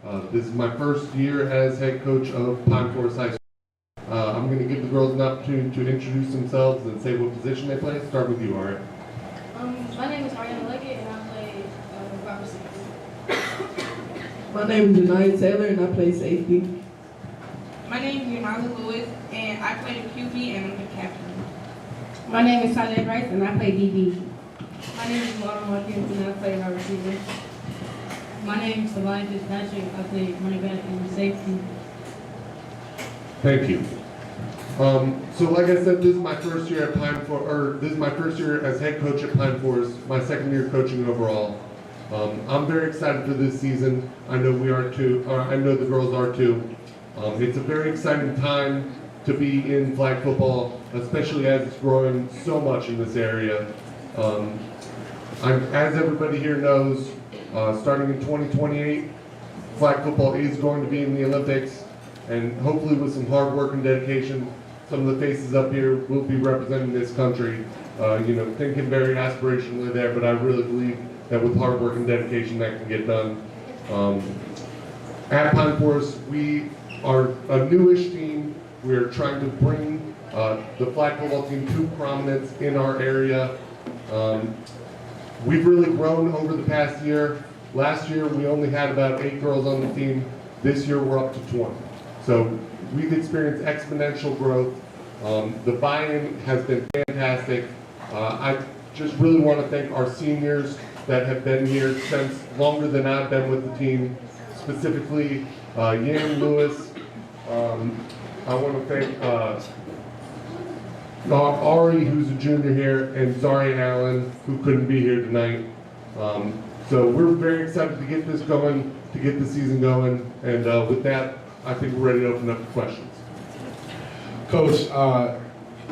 This is my first year as head coach of Pine Forest High School. I'm going to give the girls an opportunity to introduce themselves and say what position they play. Start with you, Aria. My name is Ariana Leggett, and I play wide receiver. My name is Janaya Taylor, and I play safety. My name is Yamala Lewis, and I play the QB, and I'm the captain. My name is Tyler Rice, and I play DB. My name is Lauren Watkins, and I play wide receiver. My name is Savannah Fitzpatrick. I play running back and safety. Thank you. So like I said, this is my first year at this is my first year as head coach at Pine Forest, my second year coaching overall. I'm very excited for this season. I know we are too, I know the girls are too. It's a very exciting time to be in flag football, especially as it's growing so much in this area. As everybody here knows, starting in 2028, flag football is going to be in the Olympics, and hopefully with some hard work and dedication, some of the faces up here will be representing this country. Thinking very aspirationally there, but I really believe that with hard work and dedication that can get done. At Pine Forest, we are a newish team. We're trying to bring the flag football team to prominence in our area. We've really grown over the past year. Last year, we only had about 8 girls on the team. This year, we're up to 20. So we've experienced exponential growth. The buy-in has been fantastic. I just really want to thank our seniors that have been here since longer than I've been with the team, specifically Yam Lewis. I want to thank Ari, who's a junior here, and Zari Allen, who couldn't be here tonight. So we're very excited to get this going, to get the season going, and with that, I think we're ready to open up for questions. Coach,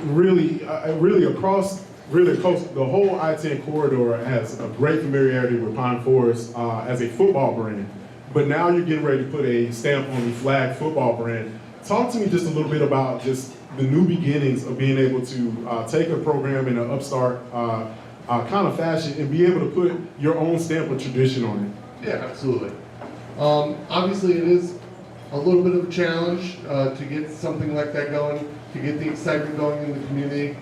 really across the whole I-10 corridor has a great familiarity with Pine Forest as a football brand, but now you're getting ready to put a stamp on the flag football brand. Talk to me just a little bit about just the new beginnings of being able to take a program in an upstart kind of fashion and be able to put your own stamp of tradition on it. Yeah, absolutely. Obviously, it is a little bit of a challenge to get something like that going, to get the excitement going in the community.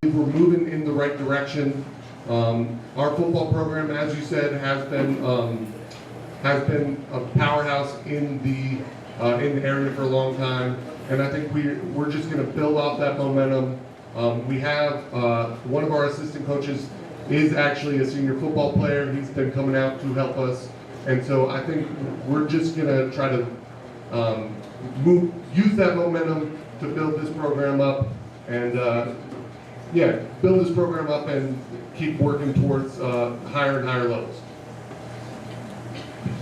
We're moving in the right direction. Our football program, as you said, has been a powerhouse in the area for a long time, and I think we're just going to build off that momentum. We have one of our assistant coaches is actually a senior football player. He's been coming out to help us, and so I think we're just going to try to use that momentum to build this program up, and build this program up and keep working towards higher and higher levels.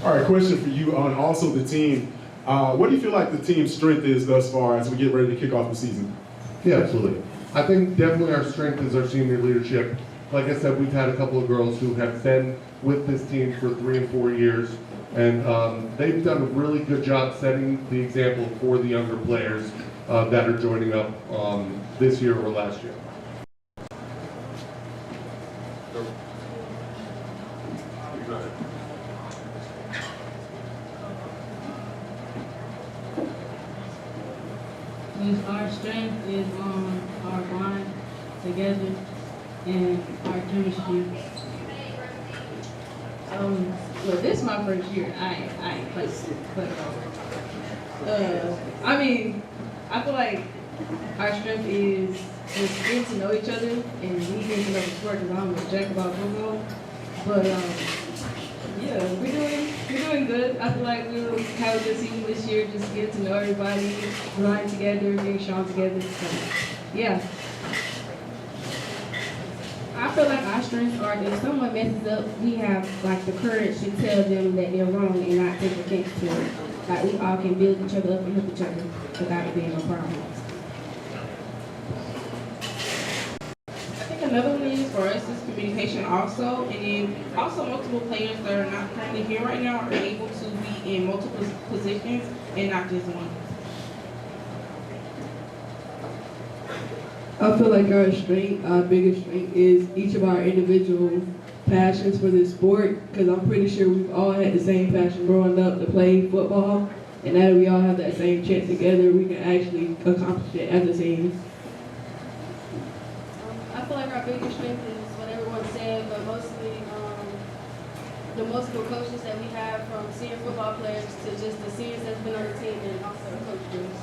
All right, question for you on also the team. What do you feel like the team's strength is thus far as we get ready to kick off the season? Yeah, absolutely. I think definitely our strength is our senior leadership. Like I said, we've had a couple of girls who have been with this team for 3 and 4 years, and they've done a really good job setting the example for the younger players that are joining up this year or last year. Our strength is our bond together and our chemistry. Well, this is my first year. I ain't played football. I feel like our strength is just getting to know each other and we getting to know the sport because I'm a jack about football. But we're doing good. I feel like we'll have a good season this year, just getting to know everybody, relying together, being strong together. So, yeah. I feel like our strengths are that if someone messes up, we have like the courage to tell them that they're wrong and not take offense to it. Like we all can build each other up and help each other without it being a problem. I think another one is for us is communication also, and then also multiple players that are not currently here right now are able to be in multiple positions and not just one. I feel like our biggest strength is each of our individual passions for this sport, because I'm pretty sure we've all had the same passion growing up to play football, and now that we all have that same chance together, we can actually accomplish it as a team. I feel like our biggest strength is what everyone said, but mostly the multiple coaches that we have, from senior football players to just the seniors that's been on the team, and also the coaches.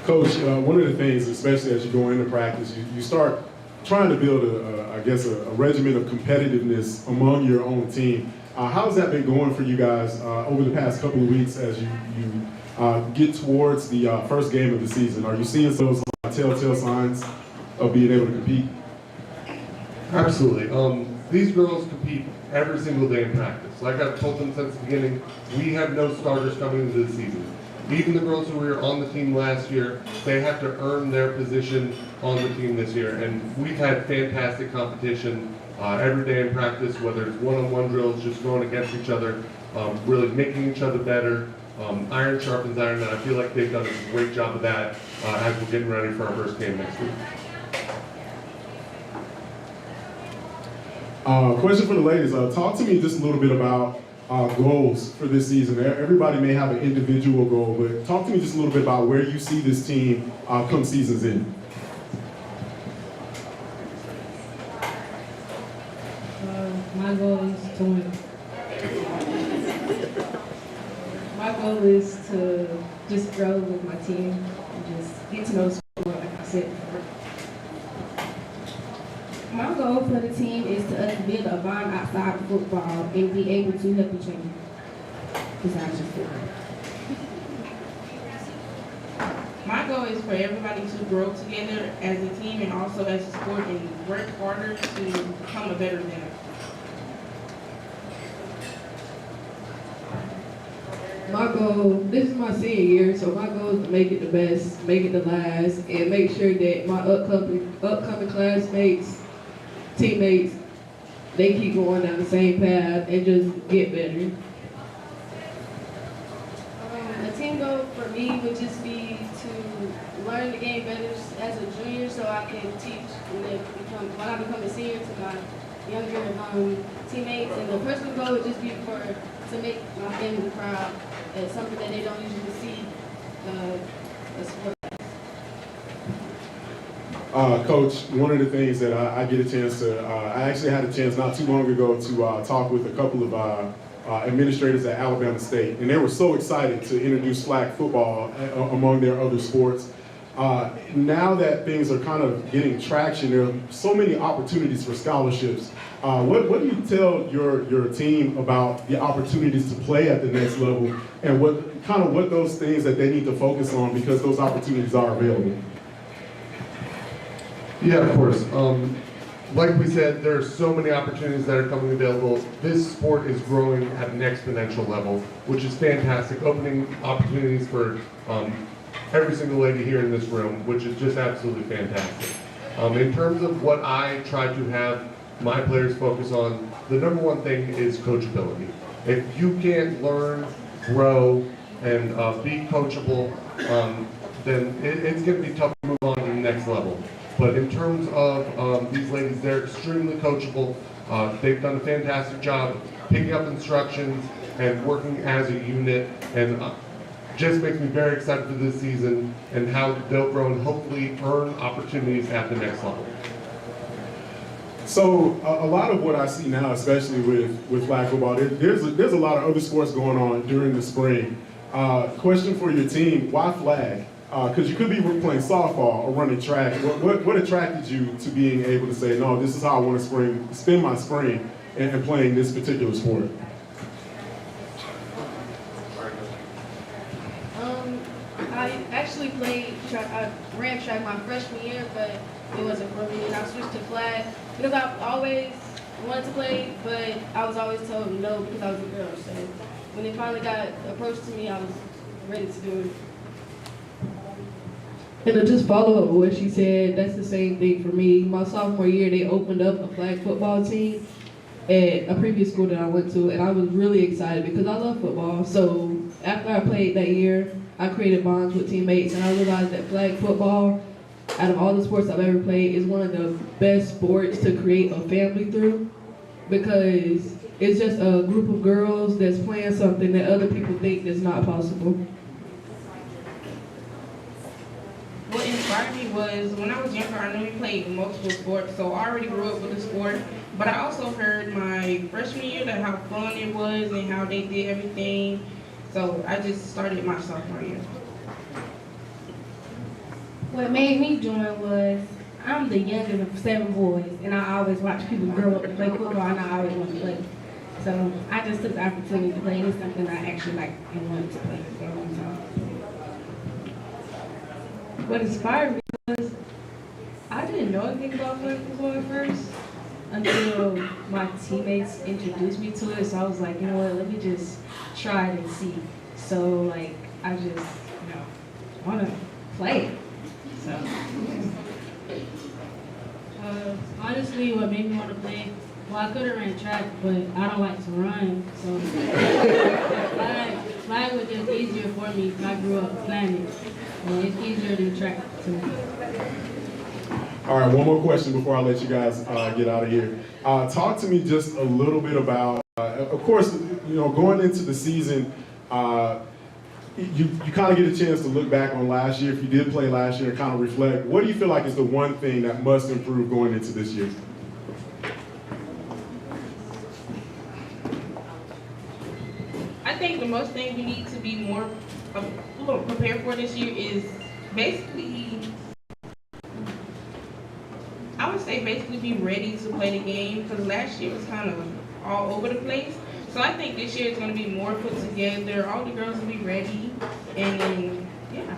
Coach, one of the things, especially as you go into practice, you start trying to build a regimen of competitiveness among your own team. How's that been going for you guys over the past couple of weeks as you get towards the first game of the season? Are you seeing those telltale signs of being able to compete? Absolutely. These girls compete every single day in practice. Like I've told them since the beginning, we have no starters coming into the season. Even the girls who were on the team last year, they have to earn their position on the team this year. And we've had fantastic competition every day in practice, whether it's one-on-one drills, just going against each other, really making each other better. Iron sharpens iron, and I feel like they've done a great job of that as we're getting ready for our first game next week. Question for the ladies. Talk to me just a little bit about goals for this season. Everybody may have an individual goal, but talk to me just a little bit about where you see this team come season's end. My goal is to win. My goal is to just grow with my team and just get to know the sport, like I said before. My goal for the team is to us build a bond outside of football and be able to help each other besides just football. My goal is for everybody to grow together as a team and also as a sport and work harder to become a better winner. My goal, this is my senior year, so my goal is to make it the best, make it the last, and make sure that my upcoming classmates, teammates, they keep going down the same path and just get better. A team goal for me would just be to learn the game better as a junior, so I can teach when I become a senior to my younger teammates. And the personal goal would just be to make my family proud. It's something that they don't usually see a sport. Coach, one of the things that I get a chance to, I actually had a chance not too long ago to talk with a couple of administrators at Alabama State, and they were so excited to introduce flag football among their other sports. Now that things are kind of getting traction, there are so many opportunities for scholarships. What do you tell your team about the opportunities to play at the next level, and what those things that they need to focus on because those opportunities are available? Yeah, of course. Like we said, there are so many opportunities that are coming available. This sport is growing at an exponential level, which is fantastic, opening opportunities for every single lady here in this room, which is just absolutely fantastic. In terms of what I try to have my players focus on, the number one thing is coachability. If you can't learn, grow, and be coachable, then it's going to be tough to move on to the next level. But in terms of these ladies, they're extremely coachable. They've done a fantastic job picking up instructions and working as a unit, and just makes me very excited for this season and how they'll grow and hopefully earn opportunities at the next level. So a lot of what I see now, especially with flag football, there's a lot of other sports going on during the spring. Question for your team, why flag? Because you could be playing softball or running track. What attracted you to being able to say, no, this is how I want to spend my spring and playing this particular sport? I actually played track. I ran track my freshman year, but it wasn't for me, and I switched to flag because I always wanted to play, but I was always told no because I was a girl. So when it finally got approached to me, I was ready to do it. And to just follow up with what she said, that's the same thing for me. My sophomore year, they opened up a flag football team at a previous school that I went to, and I was really excited because I love football. So after I played that year, I created bonds with teammates, and I realized that flag football, out of all the sports I've ever played, is one of the best sports to create a family through, because it's just a group of girls that's playing something that other people think is not possible. What inspired me was when I was younger, I knew we played multiple sports, so I already grew up with the sport. But I also heard my freshman year that how fun it was and how they did everything. So I just started my sophomore year. What made me join was I'm the youngest of 7 boys, and I always watch people grow up to play football, and I always want to play. So I just took the opportunity to play, and it's something I actually like and wanted to play for a long time. What inspired me was I didn't know anything about flag football at first until my teammates introduced me to it. So I was like, you know what, let me just try it and see. So like I just, want to play it. So. Honestly, what made me want to play, well, I could have ran track, but I don't like to run, so flag was just easier for me if I grew up playing it. And it's easier than track to me. All right, one more question before I let you guys get out of here. Talk to me just a little bit about, of course, going into the season, you kind of get a chance to look back on last year. If you did play last year and kind of reflect, what do you feel like is the one thing that must improve going into this year? I think the most thing we need to be more prepared for this year is basically, I would say basically be ready to play the game, because last year was kind of all over the place. So I think this year is going to be more put together. All the girls will be ready, and then, yeah.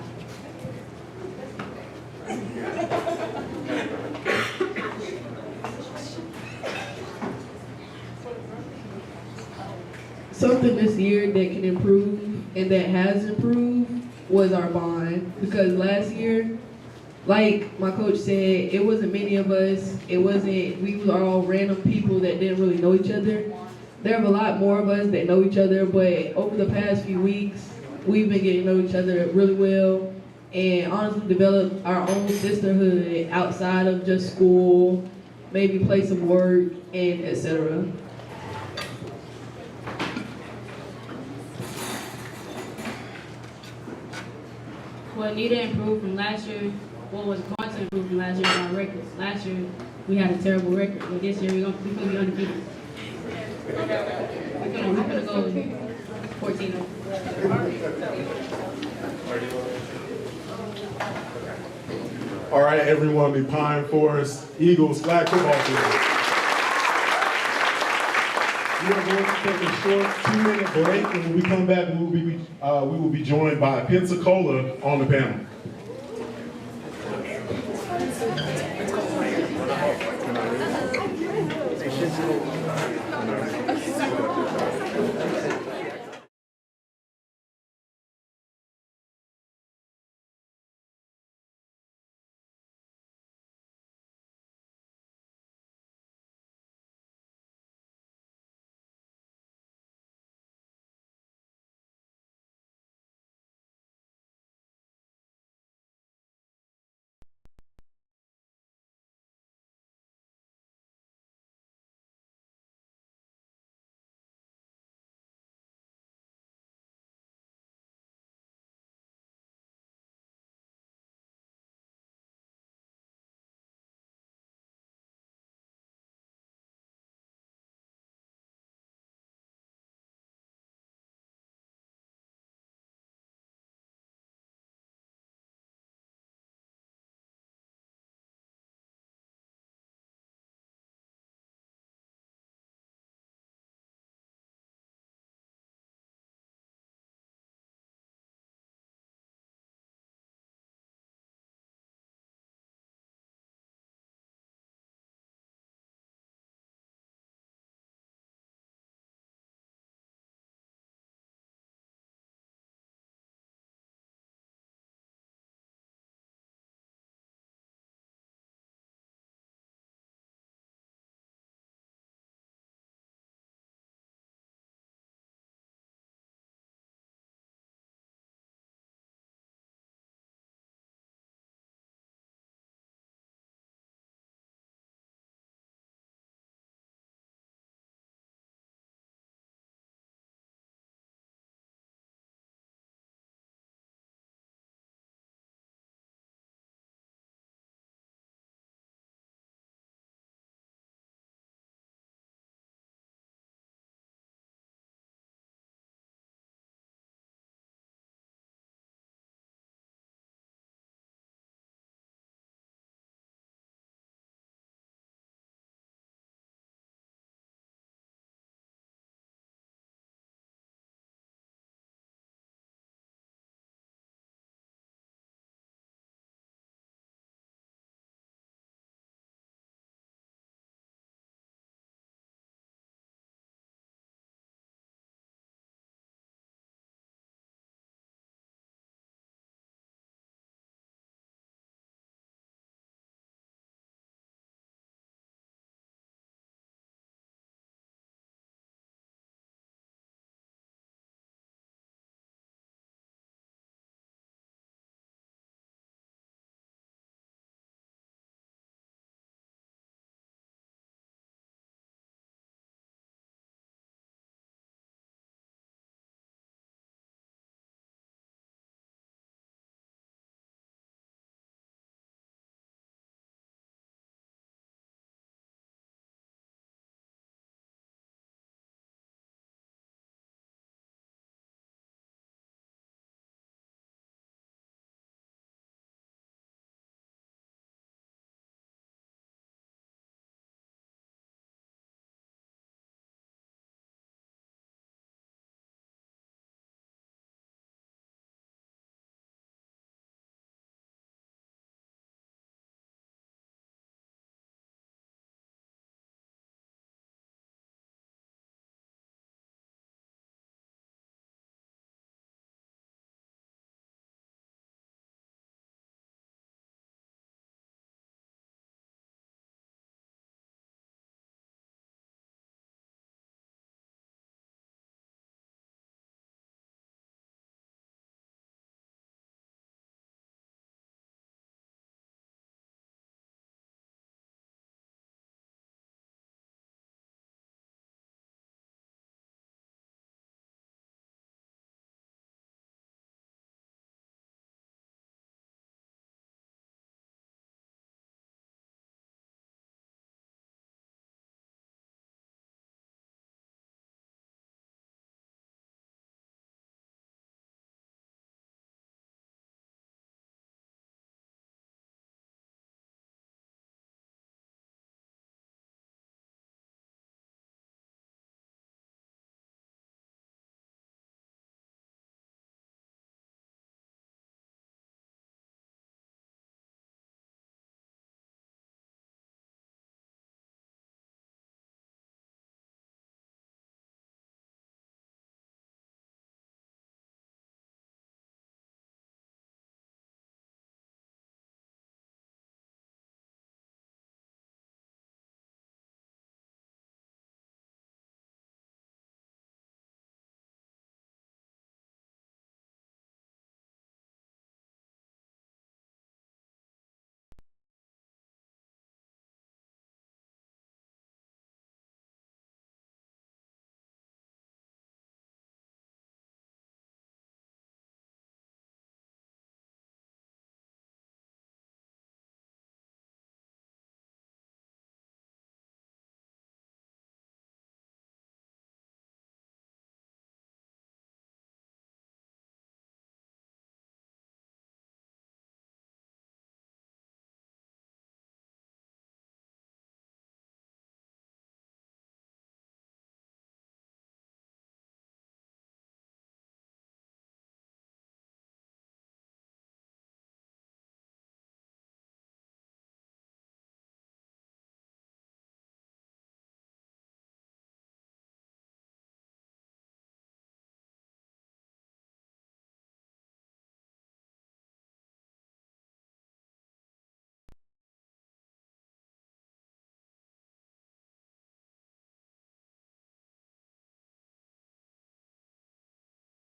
Something this year that can improve and that has improved was our bond, because last year, like my coach said, it wasn't many of us. We were all random people that didn't really know each other. There are a lot more of us that know each other, but over the past few weeks, we've been getting to know each other really well, and honestly developed our own sisterhood outside of just school, maybe place of work, and etc. What needed to improve from last year, what was going to improve from last year was our records. Last year, we had a terrible record, but this year we're going to be undefeated. We're gonna go 14. All right, everyone, the Pine Forest Eagles flag football team. We are going to take a short 2-minute break, and when we come back, we will be joined by Pensacola on the panel.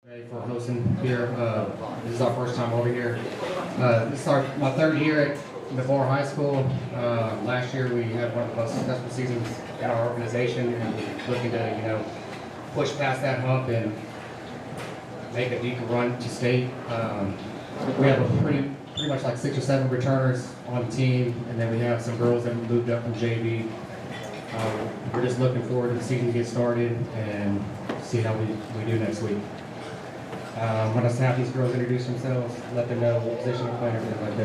For hosting here. This is our first time over here. This is my third year at Navarre High School. Last year we had one of the most successful seasons in our organization, and we're looking to, push past that hump and make a deeper run to state. We have a pretty much like 6 or 7 returners on the team, and then we have some girls that moved up from JV. We're just looking forward to the season to get started and see how we do next week. Want us to have these girls introduce themselves, let them know what position they're playing, everything like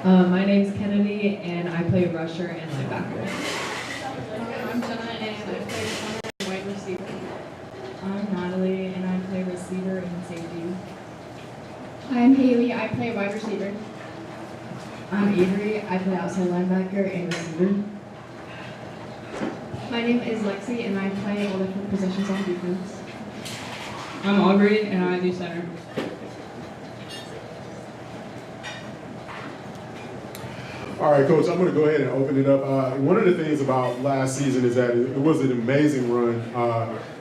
that. My name's Kennedy, and I play rusher and linebacker. I'm Jenna, and I play center and wide receiver. I'm Natalie, and I play receiver and safety. I'm Haley, I play wide receiver. I'm Avery, I play outside linebacker and receiver. My name is Lexi, and I play all different positions on defense. I'm Aubrey, and I do center. All right, Coach, I'm going to go ahead and open it up. One of the things about last season is that it was an amazing run.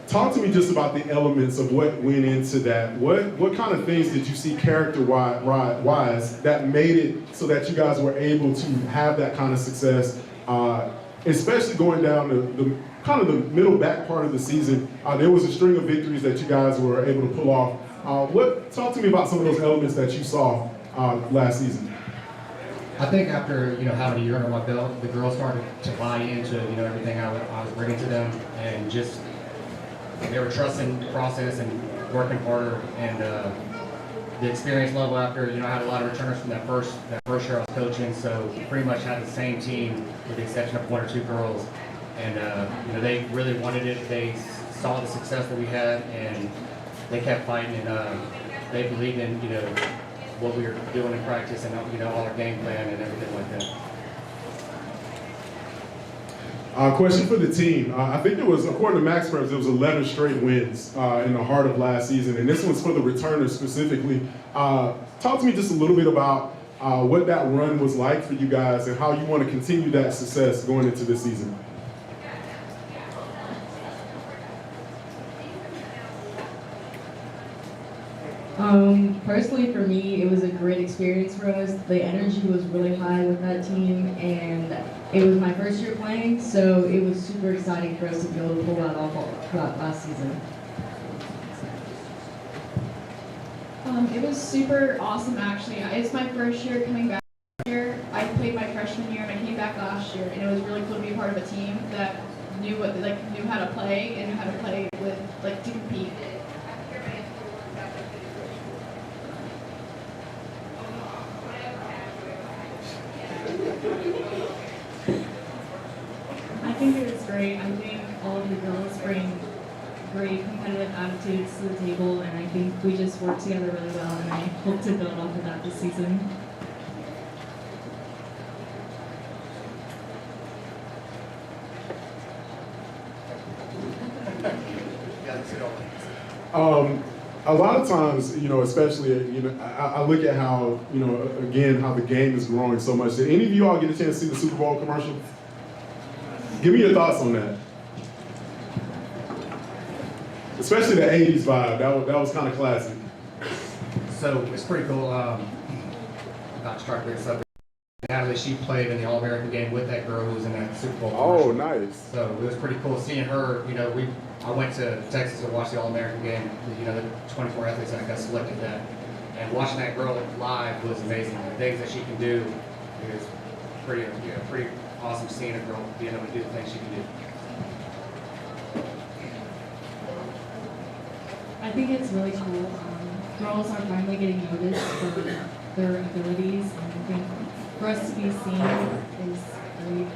Talk to me just about the elements of what went into that. What kind of things did you see character-wise that made it so that you guys were able to have that kind of success, especially going down the kind of the middle back part of the season? There was a string of victories that you guys were able to pull off. Talk to me about some of those elements that you saw last season. I think after having a year under my belt, the girls started to buy into everything I was bringing to them, and just they were trusting the process and working harder. And the experience level after I had a lot of returners from that first year I was coaching, so pretty much had the same team with the exception of 1 or 2 girls. And they really wanted it. They saw the success that we had, and they kept fighting. And they believed in what we were doing in practice, and all our game plan and everything like that. Question for the team. I think it was, according to Max Preps, it was 11 straight wins in the heart of last season, and this one's for the returners specifically. Talk to me just a little bit about what that run was like for you guys and how you want to continue that success going into this season. Personally for me, it was a great experience for us. The energy was really high with that team, and it was my first year playing, so it was super exciting for us to be able to pull that off throughout last season. It was super awesome, actually. It's my first year coming back here. I played my freshman year, and I came back last year, and it was really cool to be a part of a team that knew how to play and knew how to play with to compete. I think it was great. I think all of the girls bring great competitive attitudes to the table, and I think we just work together really well, and I hope to build off of that this season. A lot of times, especially, I look at how, again, how the game is growing so much. Did any of you all get a chance to see the Super Bowl commercial? Give me your thoughts on that. Especially the 80s vibe, that was kind of classic. So it's pretty cool. Not to try to bring this up. Natalie, she played in the All-American game with that girl who was in that Super Bowl Oh, commercial. nice. So it was pretty cool seeing her. I went to Texas to watch the All-American game. The 24 athletes that got selected that, and watching that girl live was amazing. The things that she can do is pretty awesome. Seeing a girl being able to do the things she can do. I think it's really cool. Girls are finally getting noticed for their abilities, and I think for us to be seen is great.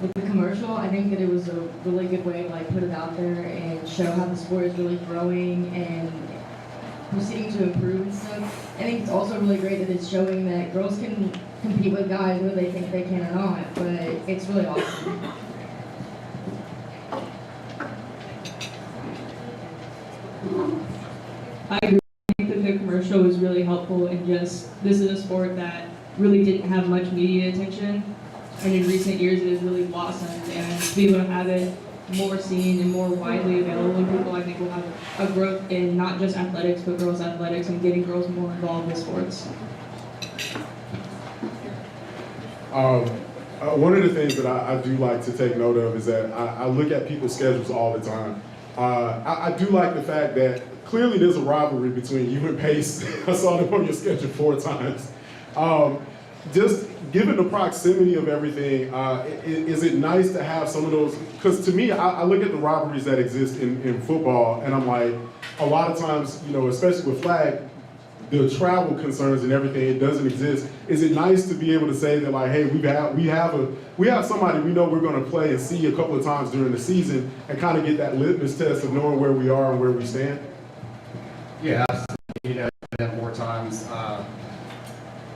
With the commercial, I think that it was a really good way to put it out there and show how the sport is really growing and proceeding to improve and stuff. I think it's also really great that it's showing that girls can compete with guys whether they think they can or not, but it's really awesome. I agree. I think that the commercial was really helpful in this is a sport that really didn't have much media attention. and in recent years it has really blossomed, and to be able to have it more seen and more widely available to people, I think will have a growth in not just athletics, but girls' athletics and getting girls more involved with sports. One of the things that I do like to take note of is that I look at people's schedules all the time. I do like the fact that clearly there's a rivalry between you and Pace. I saw them on your schedule 4 times. Just given the proximity of everything, is it nice to have some of those? Because to me, I look at the rivalries that exist in football, and I'm like, a lot of times, you know, especially with flag, the travel concerns and everything, it doesn't exist. Is it nice to be able to say that, like, hey, we have somebody we know we're going to play and see a couple of times during the season, and kind of get that litmus test of knowing where we are and where we stand? Yeah, absolutely. You know, that more times,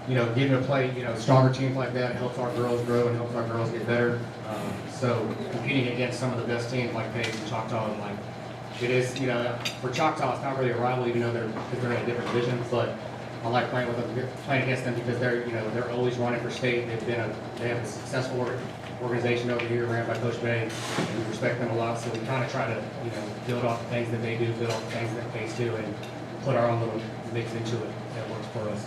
you know, getting to play, you know, stronger teams like that helps our girls grow and helps our girls get better. So competing against some of the best teams like Pace and Choctaw, and like, it is, you know, for Choctaw, it's not really a rival, even though they're in a different division. But I like playing against them because they're, you know, they're always running for state. They have a successful organization over here ran by Coach Bay, and we respect them a lot. So we kind of try to, you know, build off the things that they do, build off the things that Pace do, and put our own little mix into it that works for us.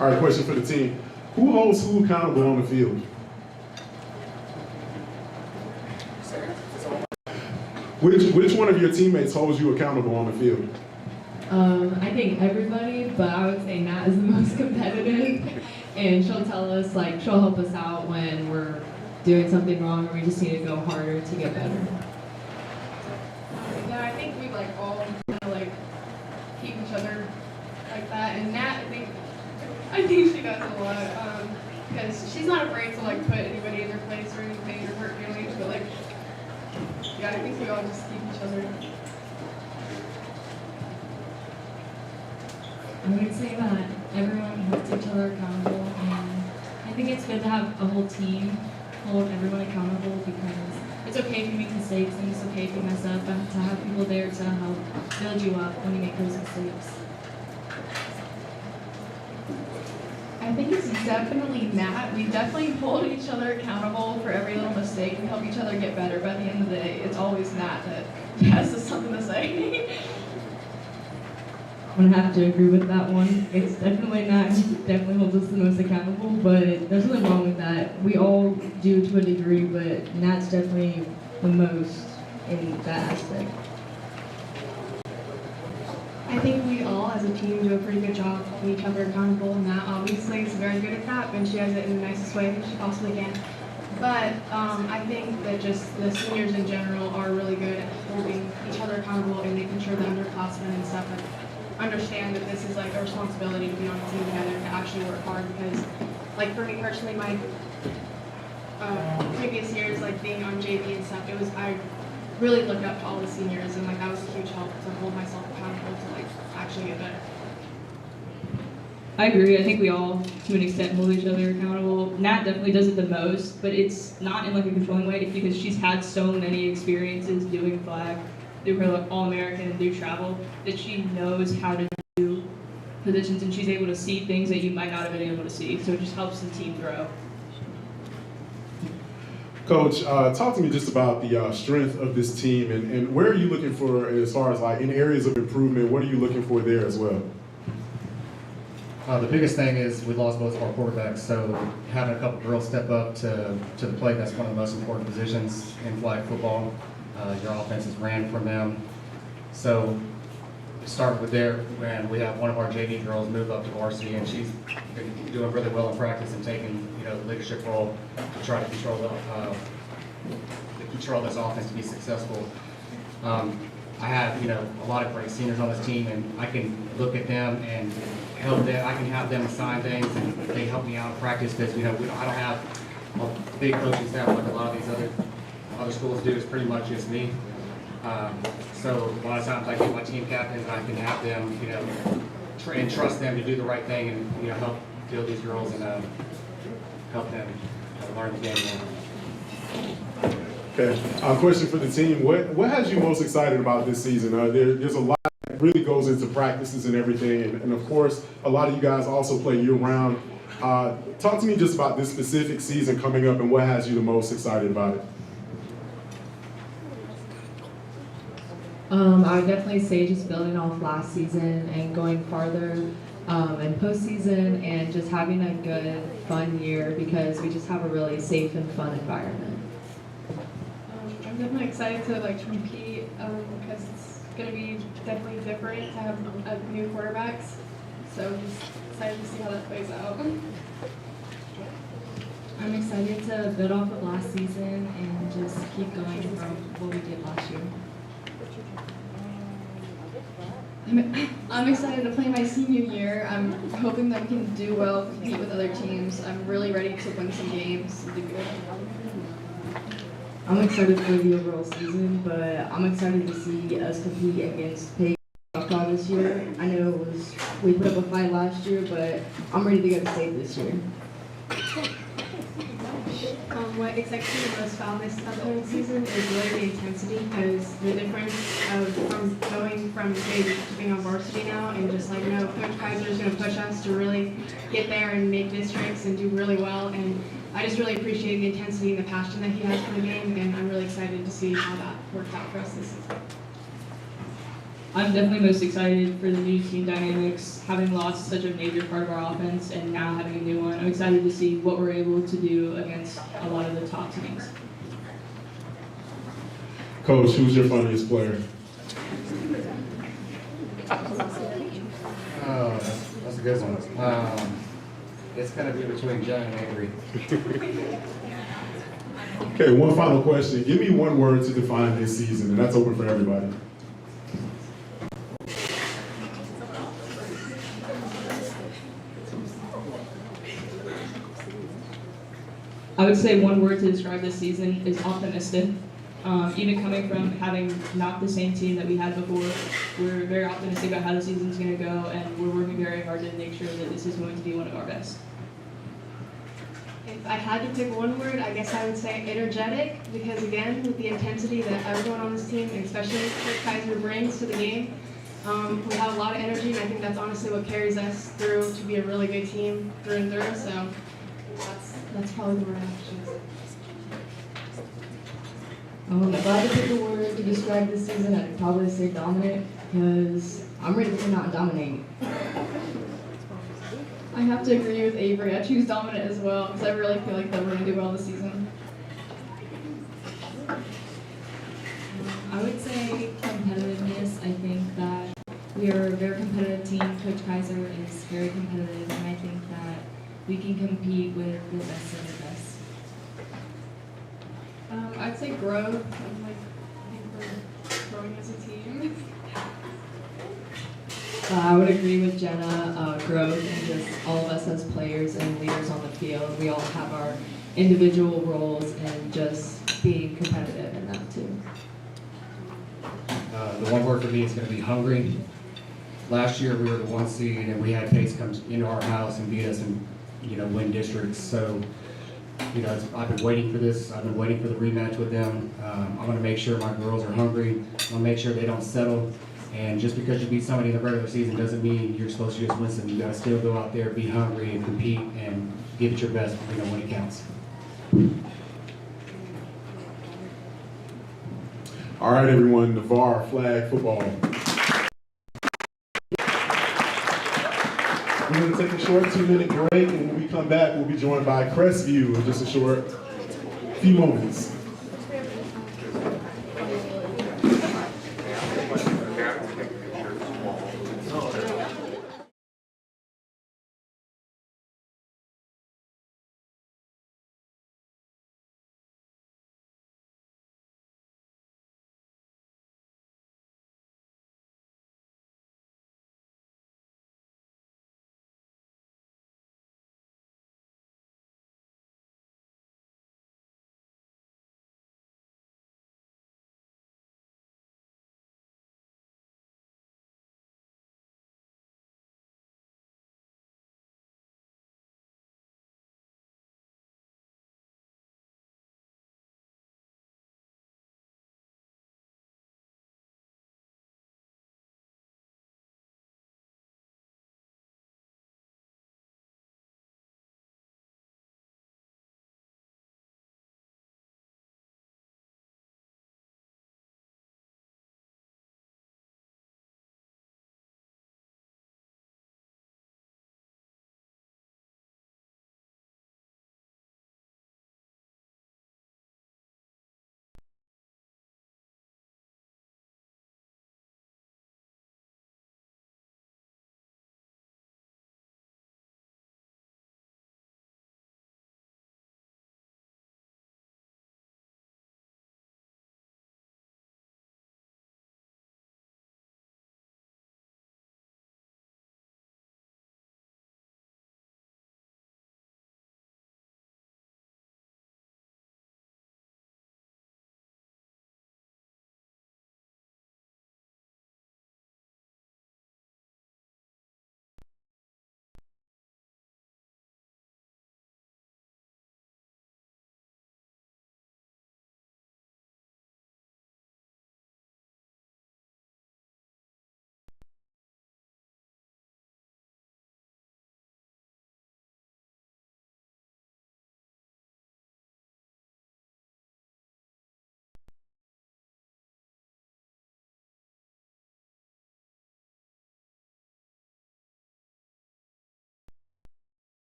All right, question for the team. Who holds who accountable on the field? Which one of your teammates holds you accountable on the field? I think everybody, but I would say Nat is the most competitive, and she'll tell us, like, she'll help us out when we're doing something wrong or we just need to go harder to get better. Yeah, I think we like all kind of like keep each other like that, and Nat, I think she does a lot, because she's not afraid to like put anybody in their place or anything or hurt feelings, but like, yeah, I think we all just keep each other. I would say that everyone holds each other accountable, and I think it's good to have a whole team hold everyone accountable, because it's okay if you make mistakes and it's okay if you mess up, but to have people there to help build you up when you make those mistakes. I think it's definitely Nat. We definitely hold each other accountable for every little mistake. We help each other get better, but at the end of the day, it's always Nat that has something to say. I'm gonna have to agree with that one. It's definitely Nat who definitely holds us the most accountable, but there's nothing wrong with that. We all do to a degree, but Nat's definitely the most in that aspect. I think we all as a team do a pretty good job holding each other accountable, and Nat obviously is very good at that, and she does it in the nicest way she possibly can. But I think that just the seniors in general are really good at holding each other accountable and making sure the underclassmen and stuff understand that this is like a responsibility to be on a team together, to actually work hard, because like for me personally, my previous years, like being on JV and stuff, I really looked up to all the seniors, and like that was a huge help to hold myself accountable to like actually get better. I agree. I think we all, to an extent, hold each other accountable. Nat definitely does it the most, but it's not in like a controlling way. It's because she's had so many experiences doing flag, through her like All-American and through travel, that she knows how to do positions, and she's able to see things that you might not have been able to see. So it just helps the team grow. Coach, talk to me just about the strength of this team, and where are you looking for as far as like in areas of improvement? What are you looking for there as well? The biggest thing is we lost both of our quarterbacks, so having a couple girls step up to the plate, that's one of the most important positions in flag football. Your offense is ran from them. So started with there when we have one of our JV girls move up to varsity, and she's been doing really well in practice and taking, you know, the leadership role to try to control this offense to be successful. I have, you know, a lot of great seniors on this team, and I can look at them and help them. I can have them assign things, and they help me out in practice because, you know, I don't have a big coaching staff like a lot of these other schools do. It's pretty much just me. So a lot of times I get my team captains and I can have them, you know, and trust them to do the right thing and, you know, help build these girls and help them learn the game more. Okay. Question for the team: What has you most excited about this season? There's a lot that really goes into practices and everything, and of course, a lot of you guys also play year round. Talk to me just about this specific season coming up and what has you the most excited about it. I would definitely say just building off last season and going farther in postseason and just having a good, fun year because we just have a really safe and fun environment. I'm definitely excited to compete because it's going to be definitely different to have new quarterbacks. So I'm just excited to see how that plays out. I'm excited to build off of last season and just keep going from what we did last year. I'm excited to play my senior year. I'm hoping that we can do well, compete with other teams. I'm really ready to win some games and do good. I'm excited for the overall season, but I'm excited to see us compete against Choctawhatchee this year. I know we put up a fight last year, but I'm ready to go to state this year. What excites me the most about this upcoming season is really the intensity, because the difference from going from JV to being on varsity now, and just Coach Kaiser is going to push us to really get there and make districts and do really well. And I just really appreciate the intensity and the passion that he has for the game, and I'm really excited to see how that works out for us this season. I'm definitely most excited for the new team dynamics, having lost such a major part of our offense and now having a new one. I'm excited to see what we're able to do against a lot of the top teams. Coach, who's your funniest player? Oh, that's a good one. It's going to be between John and Avery. Okay, one final question. Give me one word to define this season, and that's open for everybody. I would say one word to describe this season is optimistic. Even coming from having not the same team that we had before, we're very optimistic about how the season's going to go, and we're working very hard to make sure that this is going to be one of our best. If I had to pick one word, I guess I would say energetic, because again, with the intensity that everyone on this team, and especially Coach Kaiser, brings to the game, we have a lot of energy, and I think that's honestly what carries us through to be a really good team through and through. So that's probably the word I have to choose. If I had to pick a word to describe this season, I'd probably say dominant, because I'm ready to not dominate. I have to agree with Avery. I choose dominant as well because I really feel like that we're going to do well this season. I would say competitiveness. I think that we are a very competitive team. Coach Kaiser is very competitive, and I think that we can compete with the best of the best. I'd say growth. I think we're growing as a team. I would agree with Jenna, growth and just all of us as players and leaders on the field. We all have our individual roles and just being competitive in that too. The one word for me is going to be hungry. Last year we were the 1 seed and we had Pace come into our house and beat us and win districts. So I've been waiting for this. I've been waiting for the rematch with them. I'm going to make sure my girls are hungry. I'm going to make sure they don't settle. And just because you beat somebody in the regular season doesn't mean you're supposed to just win some. You got to still go out there, be hungry, and compete, and give it your best. When it counts. All right, everyone. Navarre flag football. We're going to take a short 2-minute break, and when we come back, we'll be joined by Crestview in just a short few moments.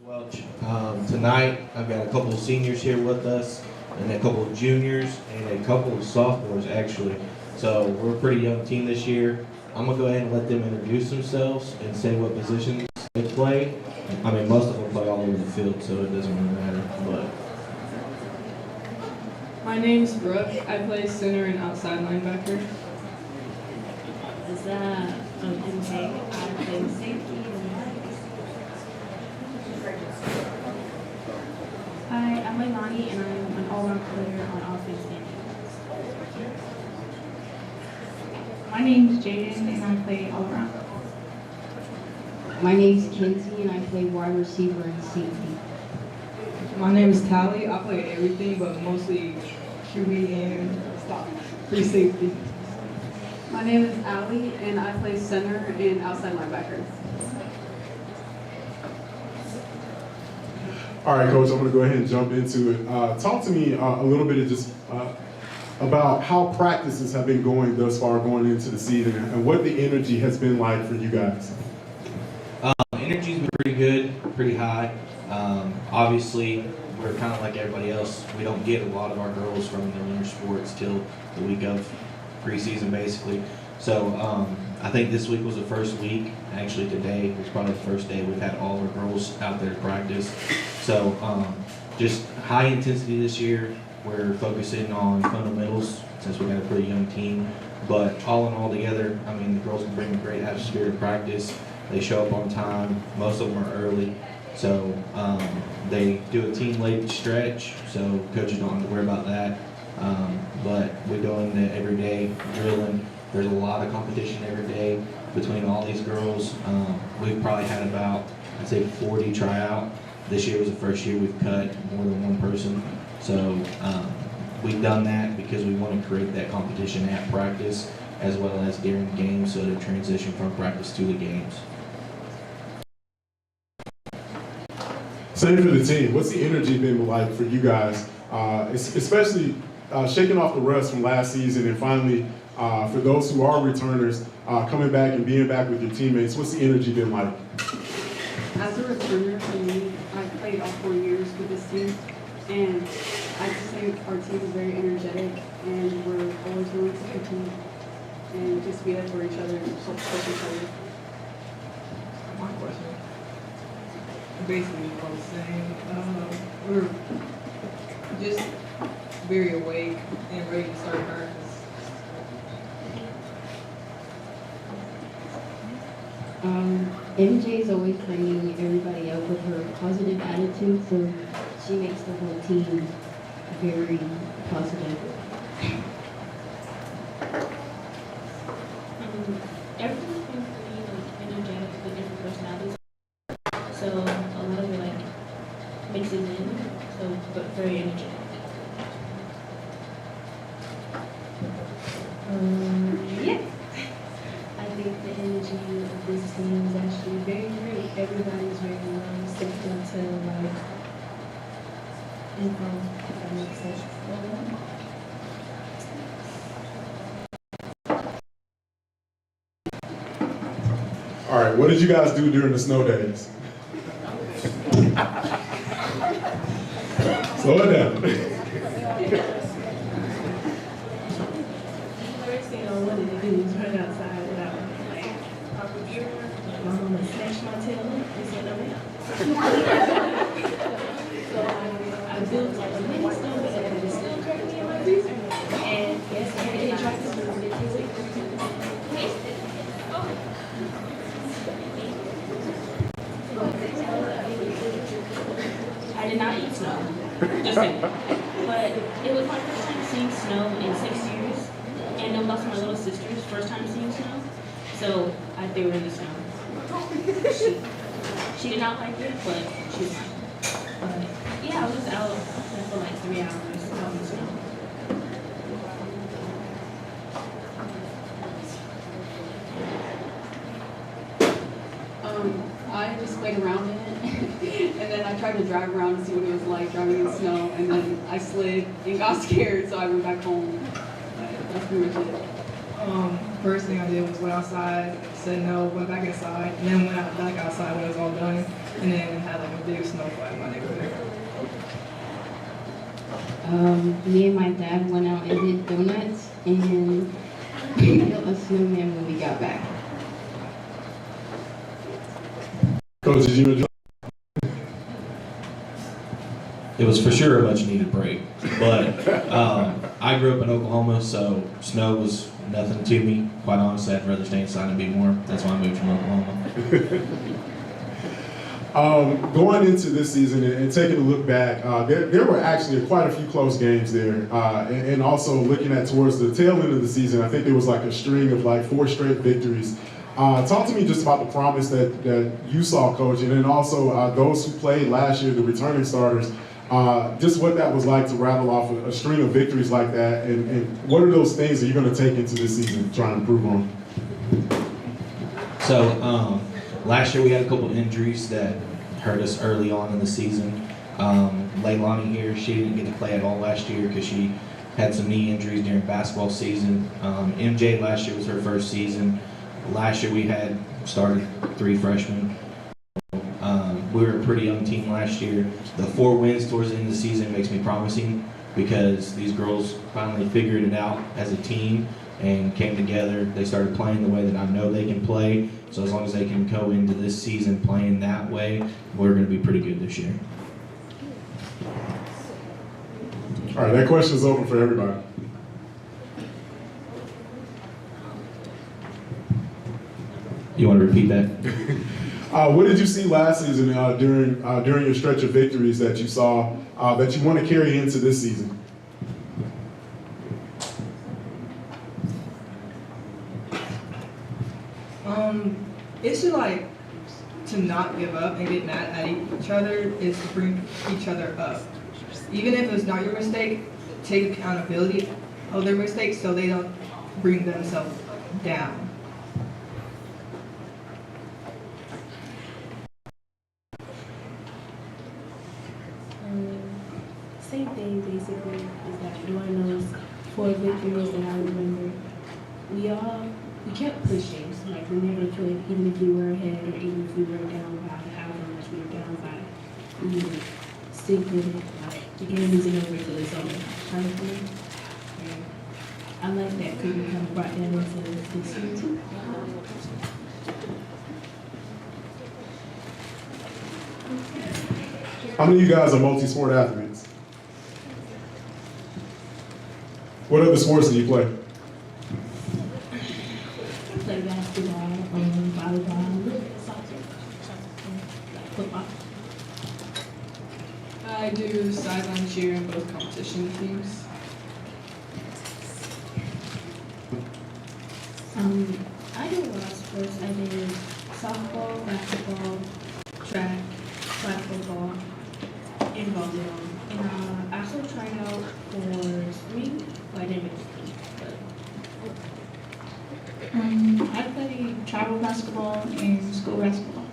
Welch. Tonight, I've got a couple of seniors here with us, and a couple of juniors, and a couple of sophomores, actually. So we're a pretty young team this year. I'm going to go ahead and let them introduce themselves and say what positions they play. I mean, most of them play all over the field, so it doesn't really matter. But My name's Brooke. I play center and outside linebacker. Is that intake? I play safety. Hi, I'm Leilani, and I'm an all-around player on offense and defense. My name's Jaden and I play all around. My name's Kinsey and I play wide receiver and safety. My name's Tally. I play everything, but mostly QB and free safety. My name is Allie, and I play center and outside linebacker. All right, Coach, I'm going to go ahead and jump into it. Talk to me a little bit of just about how practices have been going thus far going into the season and what the energy has been like for you guys. Energy's been pretty good, pretty high. Obviously, we're kind of like everybody else. We don't get a lot of our girls from the winter sports till the week of preseason, basically. So I think this week was the first week. Actually, today was probably the first day we've had all our girls out there to practice. So just high intensity this year. We're focusing on fundamentals since we got a pretty young team. But all in all together, I mean, the girls can bring a great atmosphere to practice. They show up on time. Most of them are early. So they do a team late stretch, so coaches don't have to worry about that. But we're doing it every day, drilling. There's a lot of competition every day between all these girls. We've probably had about, I'd say, 40 try out. This year was the first year we've cut more than one person. So we've done that because we want to create that competition at practice as well as during games, so to transition from practice to the games. Same for the team. What's the energy been like for you guys, especially shaking off the rust from last season and finally, for those who are returners, coming back and being back with your teammates, what's the energy been like? As a returner for me, I played all 4 years with this team, and I just think our team is very energetic, and we're always willing to compete and just be there for each other and help push each other. My question. Basically all the same. We're just very awake and ready to start practice. MJ is always bringing everybody up with her positive attitude, so she makes the whole team very positive. Everyone's been pretty energetic with different personalities. So a lot of it mixes in, so but very energetic. Yeah. I think the energy of this team is actually very great. Everybody's very receptive to info, if that makes sense. All right, what did you guys do during the snow days? Slow it down. First thing I wanted to do was run outside without my mama snatched my tail up and said, "No, ma'am." So I built a mini stone that is still currently in my freezer. And yes, I had to try this one. It tastes like I did not eat snow, just saying. But it was my first time seeing snow in 6 years, and it was also my little sister's first time seeing snow. So I threw her in the snow. She did not like it, but she was fine. But yeah, I was just out for like 3 hours out in the snow. I just played around in it, and then I tried to drive around to see what it was like driving in snow, and then I slid and got scared, so I went back home. That's pretty much it. First thing I did was went outside, said no, went back inside, and then went back outside when it was all done, and then had like a big snowfall in my neighborhood. Me and my dad went out and did donuts and built a snowman when we got back. Coach, did you enjoy? It was for sure a much needed break. But I grew up in Oklahoma, so snow was nothing to me. Quite honestly, I'd rather stay inside and be warm. That's why I moved from Oklahoma. Going into this season and taking a look back, there were actually quite a few close games there. And also looking at towards the tail end of the season, I think there was like a string of like 4 straight victories. Talk to me just about the promise that you saw, Coach, and then also those who played last year, the returning starters, just what that was like to rattle off a string of victories like that, and what are those things that you're going to take into this season to try and improve on? So last year we had a couple injuries that hurt us early on in the season. Leilani here, she didn't get to play at all last year because she had some knee injuries during basketball season. MJ last year was her first season. Last year we had started 3 freshmen. We were a pretty young team last year. The 4 wins towards the end of the season makes me promising because these girls finally figured it out as a team and came together. They started playing the way that I know they can play. So as long as they can go into this season playing that way, we're going to be pretty good this year. All right, that question is open for everybody. You want to repeat that? What did you see last season during your stretch of victories that you saw that you want to carry into this season? It's just like to not give up and get mad at each other is to bring each other up. Even if it's not your mistake, take accountability of their mistakes so they don't bring themselves down. Same thing basically is that during those 4 victories that I remember, we kept pushing. Like we never quit, even if we were ahead or even if we were down by however much we were down by. We would stick with it. Like the game isn't over till it's over, kind of thing. And I like that because we kind of brought that into this year too. How many of you guys are multi-sport athletes? What other sports do you play? I play basketball, volleyball, soccer, football. I do sideline cheer in both competition teams. I do a lot of sports. I did softball, basketball, track, flag football, and volleyball. And I also tried out for swimming, but I didn't make it. I play travel basketball and school basketball.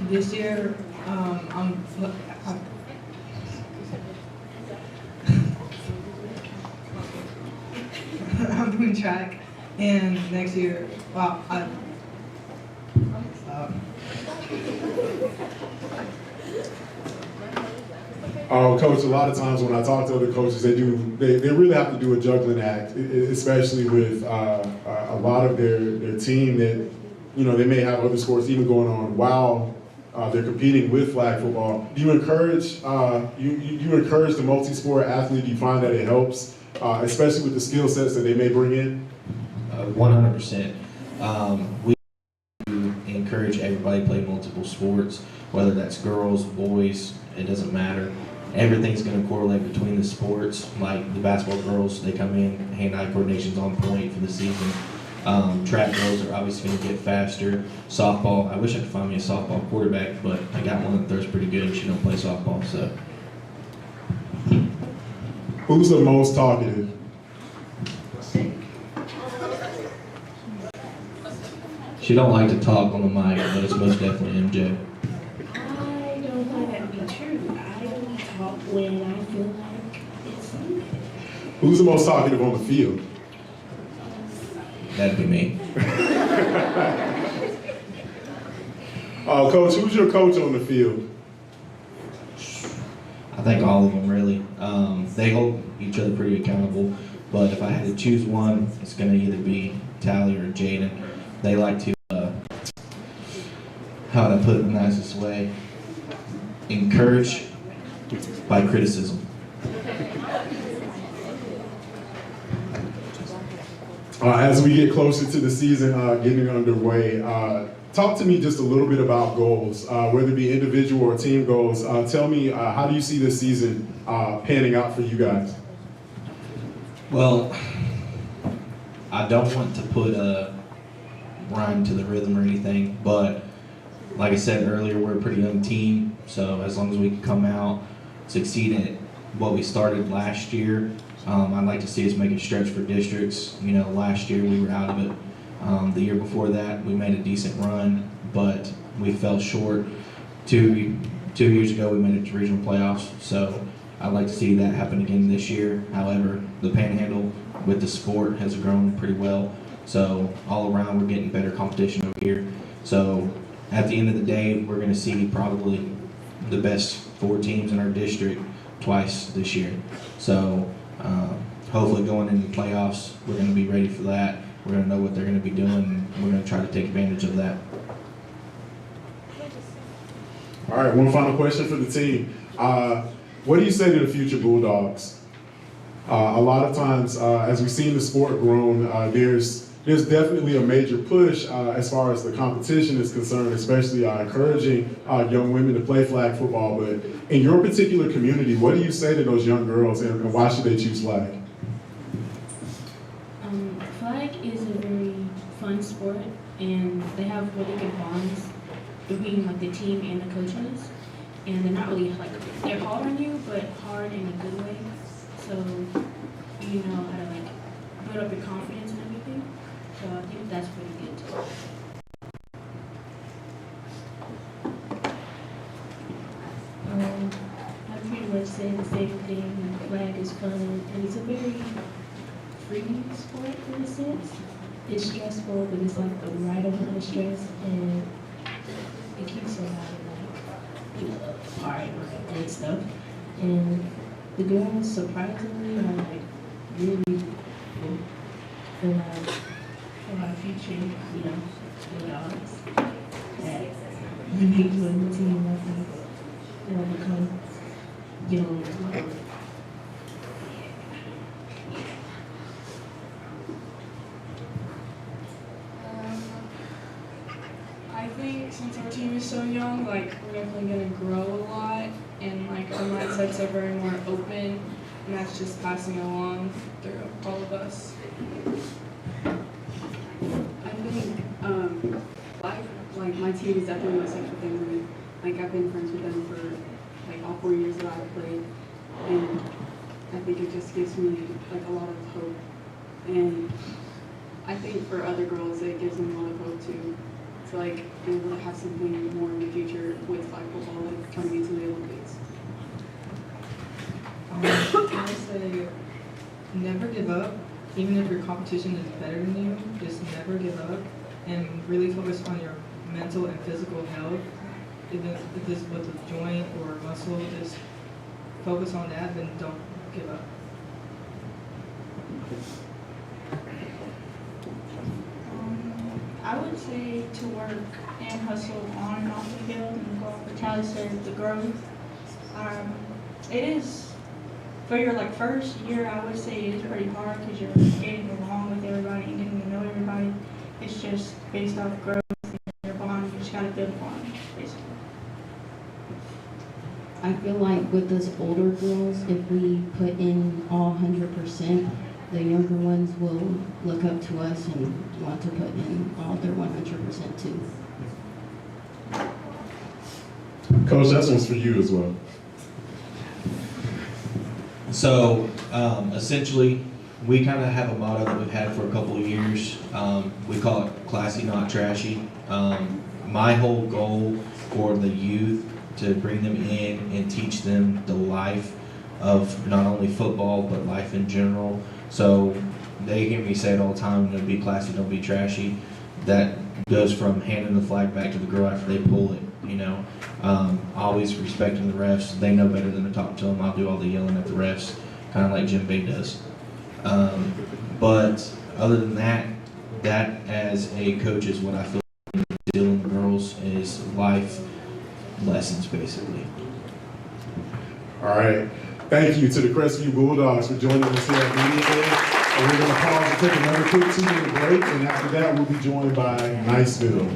This year, I'm doing track, and next year, well, Coach, a lot of times when I talk to other coaches, they really have to do a juggling act, especially with a lot of their team that, you know, they may have other sports even going on while they're competing with flag football. Do you encourage you encourage the multi-sport athlete? Do you find that it helps, especially with the skill sets that they may bring in? 100%. We encourage everybody to play multiple sports, whether that's girls, boys, it doesn't matter. Everything's going to correlate between the sports. Like the basketball girls, they come in, hand-eye coordination's on point for the season. Track girls are obviously going to get faster. Softball, I wish I could find me a softball quarterback, but I got one that throws pretty good and she don't play softball, so. Who's the most talkative? She don't like to talk on the mic, but it's most definitely MJ. I don't find that to be true. I only talk when I feel like it's needed. Who's the most talkative on the field? That'd be me. Coach, who's your coach on the field? I think all of them really. They hold each other pretty accountable. But if I had to choose one, it's going to either be Tally or Jaden. They like to, how would I put it in the nicest way, encourage by criticism. As we get closer to the season getting underway, talk to me just a little bit about goals, whether it be individual or team goals. Tell me, how do you see this season panning out for you guys? Well, I don't want to put a rhyme to the rhythm or anything, but like I said earlier, we're a pretty young team, so as long as we can come out, succeed at what we started last year, I'd like to see us make a stretch for districts. You know, last year we were out of it. The year before that, we made a decent run, but we fell short. Two years ago, we made it to regional playoffs, so I'd like to see that happen again this year. However, the Panhandle with the sport has grown pretty well. So all around, we're getting better competition over here. So at the end of the day, we're going to see probably the best 4 teams in our district twice this year. So hopefully going into the playoffs, we're going to be ready for that. We're going to know what they're going to be doing, and we're going to try to take advantage of that. All right, one final question for the team. What do you say to the future Bulldogs? A lot of times, as we've seen the sport grown, there's definitely a major push as far as the competition is concerned, especially encouraging young women to play flag football. But in your particular community, what do you say to those young girls, and why should they choose flag? Flag is a very fun sport, and they have really good bonds between like the team and the coaches. And they're not really like, they're hard on you, but hard in a good way. So you know how to like build up your confidence and everything. So I think that's pretty good too. I pretty much say the same thing. Flag is fun, and it's a very free sport in a sense. It's stressful, but it's like the right amount of stress, and it keeps you apart and stuff. And the girls surprisingly are like really for our future, you know, Bulldogs. That when they join the team, I think they'll become young. I think since our team is so young, like we're definitely gonna grow a lot, and like our mindsets are very more open, and that's just passing along through all of us. I think like my team is definitely my central family. Like I've been friends with them for like all 4 years that I've played, and I think it just gives me like a lot of hope. And I think for other girls, it gives them a lot of hope too. To like be able to have something more in the future with flag football, like coming into the Olympics. I would say never give up. Even if your competition is better than you, just never give up and really focus on your mental and physical health. If it's with a joint or a muscle, just focus on that, then don't give up. I would say to work and hustle on and off the field and go for Tally said the growth. It is for your like first year. I would say it is pretty hard because you're getting along with everybody and getting to know everybody. It's just based off growth and your bond. You just gotta build a bond, basically. I feel like with us older girls, if we put in all 100%, the younger ones will look up to us and want to put in all their 100% too. Coach, that one's for you as well. So essentially, we kind of have a motto that we've had for a couple of years. We call it classy, not trashy. My whole goal for the youth to bring them in and teach them the life of not only football, but life in general. So they hear me say it all the time, don't be classy, don't be trashy. That goes from handing the flag back to the girl after they pull it. Always respecting the refs. They know better than to talk to them. I'll do all the yelling at the refs, kind of like Jim Bay does. But other than that, that as a coach is what I feel instilling the girls is life lessons, basically. All right. Thank you to the Crestview Bulldogs for joining us here at Media Day. And we're going to pause and take another quick 2-minute break, and after that, we'll be joined by Niceville.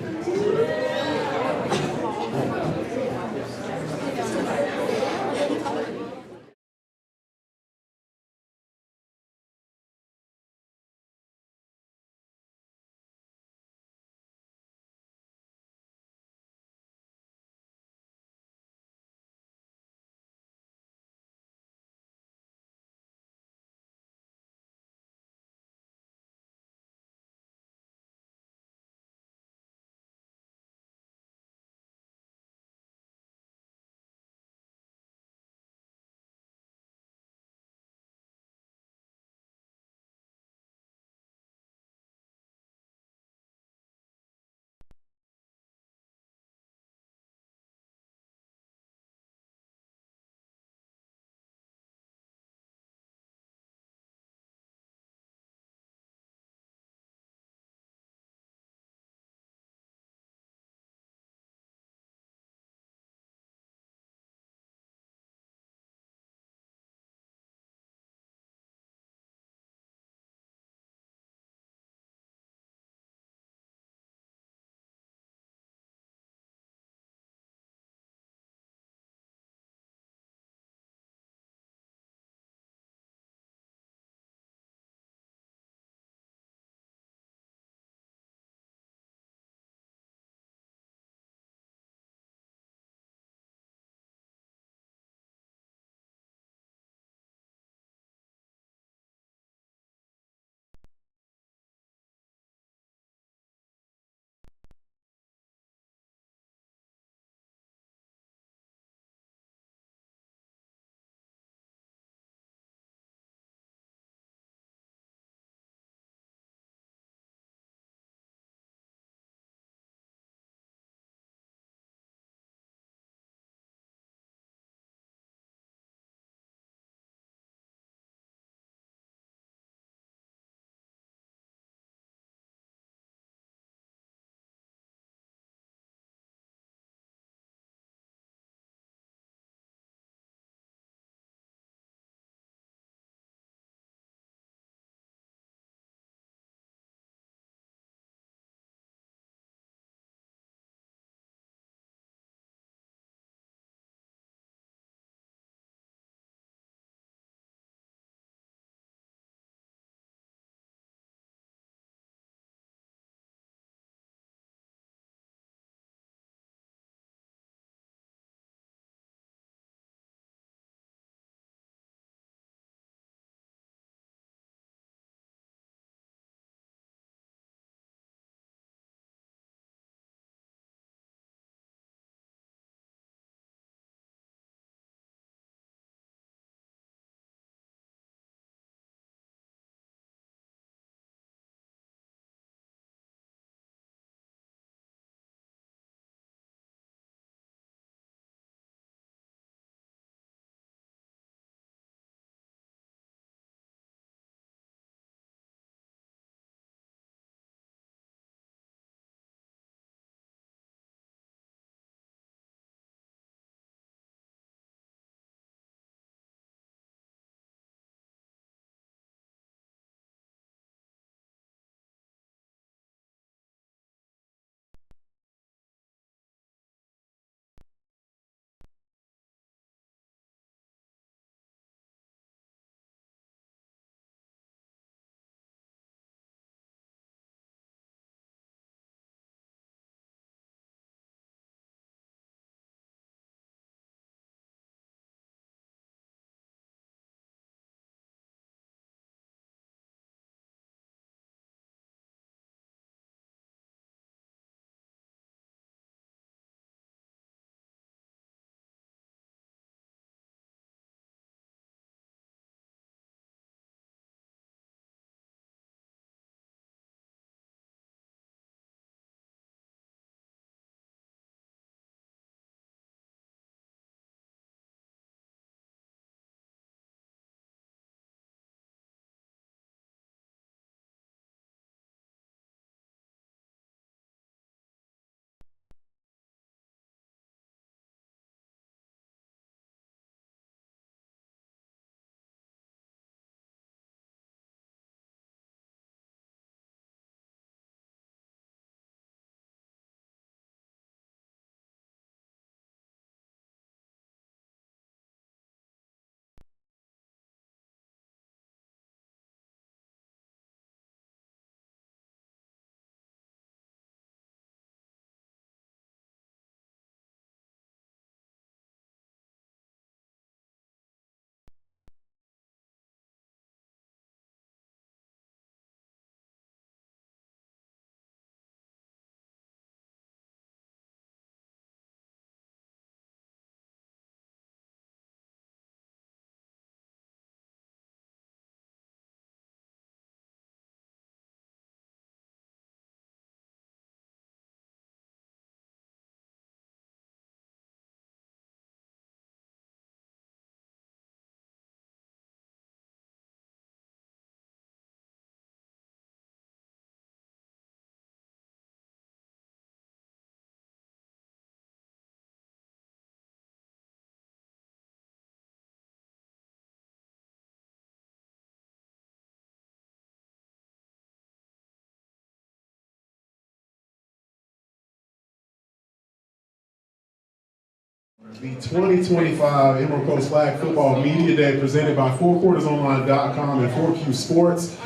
the 2025 Emerald Coast Flag Football Media Day presented by fourquartersonline.com and 4Q Sports.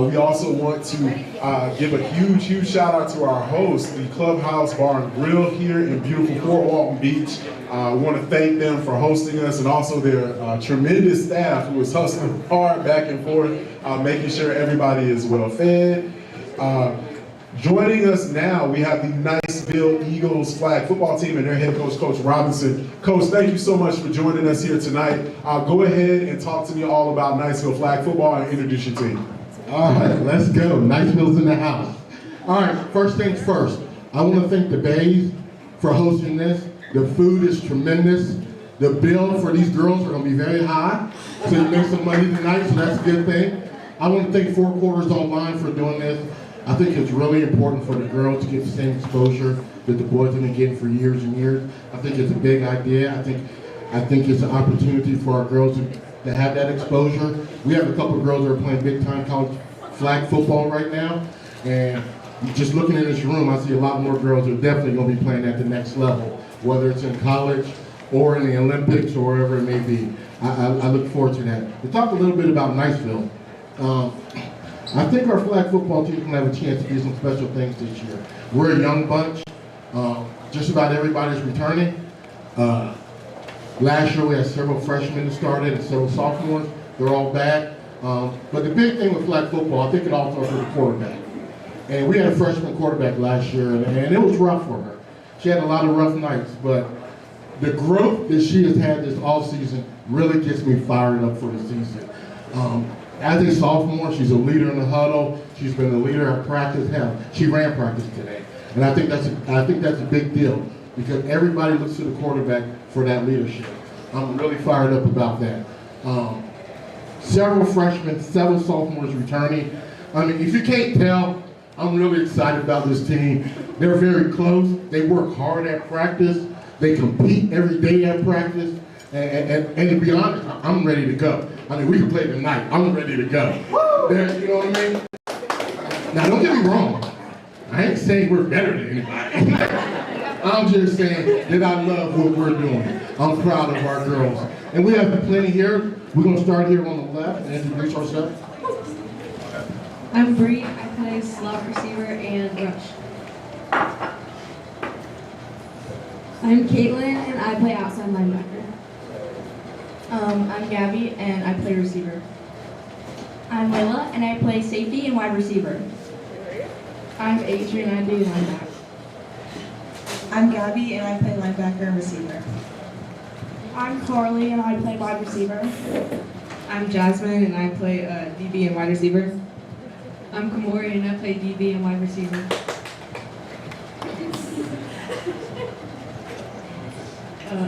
We also want to give a huge shout out to our host, the Clubhouse Bar and Grill here in beautiful Fort Walton Beach. We want to thank them for hosting us, and also their tremendous staff who is hustling hard back and forth, making sure everybody is well fed. Joining us now, we have the Niceville Eagles flag football team and their head coach, Coach Robinson. Coach, thank you so much for joining us here tonight. Go ahead and talk to me all about Niceville flag football and introduce your team. All right, let's go. Niceville's in the house. All right, first things first. I want to thank the Bays for hosting this. The food is tremendous. The bill for these girls are going to be very high, so you make some money tonight, so that's a good thing. I want to thank Four Quarters Online for doing this. I think it's really important for the girls to get the same exposure that the boys have been getting for years and years. I think it's a big idea. I think it's an opportunity for our girls to have that exposure. We have a couple of girls that are playing big time college flag football right now, and just looking in this room, I see a lot more girls that are definitely going to be playing at the next level, whether it's in college or in the Olympics or wherever it may be. I look forward to that. To talk a little bit about Niceville. I think our flag football team can have a chance to do some special things this year. We're a young bunch. Just about everybody's returning. Last year we had several freshmen that started and several sophomores. They're all back. But the big thing with flag football, I think it all starts with the quarterback. And we had a freshman quarterback last year, and it was rough for her. She had a lot of rough nights, but the growth that she has had this offseason really gets me fired up for the season. As a sophomore, she's a leader in the huddle. She's been a leader at practice. Hell, she ran practice today, and I think that's a big deal because everybody looks to the quarterback for that leadership. I'm really fired up about that. Several freshmen, several sophomores returning. I mean, if you can't tell, I'm really excited about this team. They're very close. They work hard at practice. They compete every day at practice. And to be honest, I'm ready to go. I mean, we can play tonight. I'm ready to go. You know what I mean? Now, don't get me wrong. I ain't saying we're better than anybody. I'm just saying that I love what we're doing. I'm proud of our girls. And we have plenty here. We're going to start here on the left and introduce ourselves. I'm Bree. I play slot receiver and rush. I'm Caitlin, and I play outside linebacker. I'm Gabby, and I play receiver. I'm Layla, and I play safety and wide receiver. I'm Adrian, and I do linebacker. I'm Gabby, and I play linebacker and receiver. I'm Carly, and I play wide receiver. I'm Jasmine, and I play DB and wide receiver. I'm Kamori, and I play DB and wide receiver.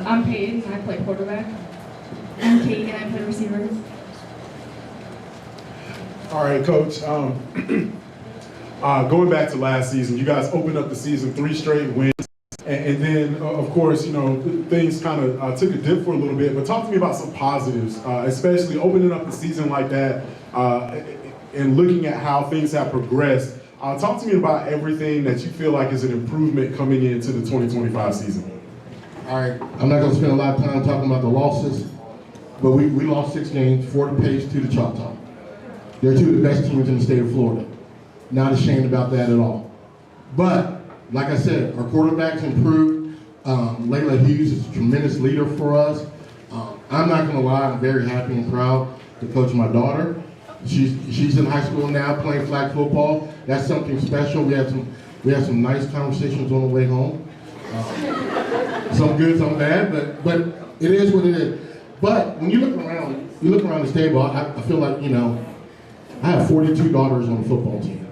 I'm Peyton, and I play quarterback. I'm Kate, and I play receiver. All right, Coach. Going back to last season, you guys opened up the season 3 straight wins. And then, of course, you know, things kind of took a dip for a little bit. But talk to me about some positives, especially opening up the season like that and looking at how things have progressed. Talk to me about everything that you feel like is an improvement coming into the 2025 season. All right, I'm not going to spend a lot of time talking about the losses, but we lost 6 games, 4 to Page, 2 to Choctaw. They're 2 of the best teams in the state of Florida. Not ashamed about that at all. But, like I said, our quarterback's improved. Layla Hughes is a tremendous leader for us. I'm not going to lie, I'm very happy and proud to coach my daughter. She's in high school now playing flag football. That's something special. We had some nice conversations on the way home. Some good, some bad, but it is what it is. But when you look around this table, I feel like, you know, I have 42 daughters on the football team,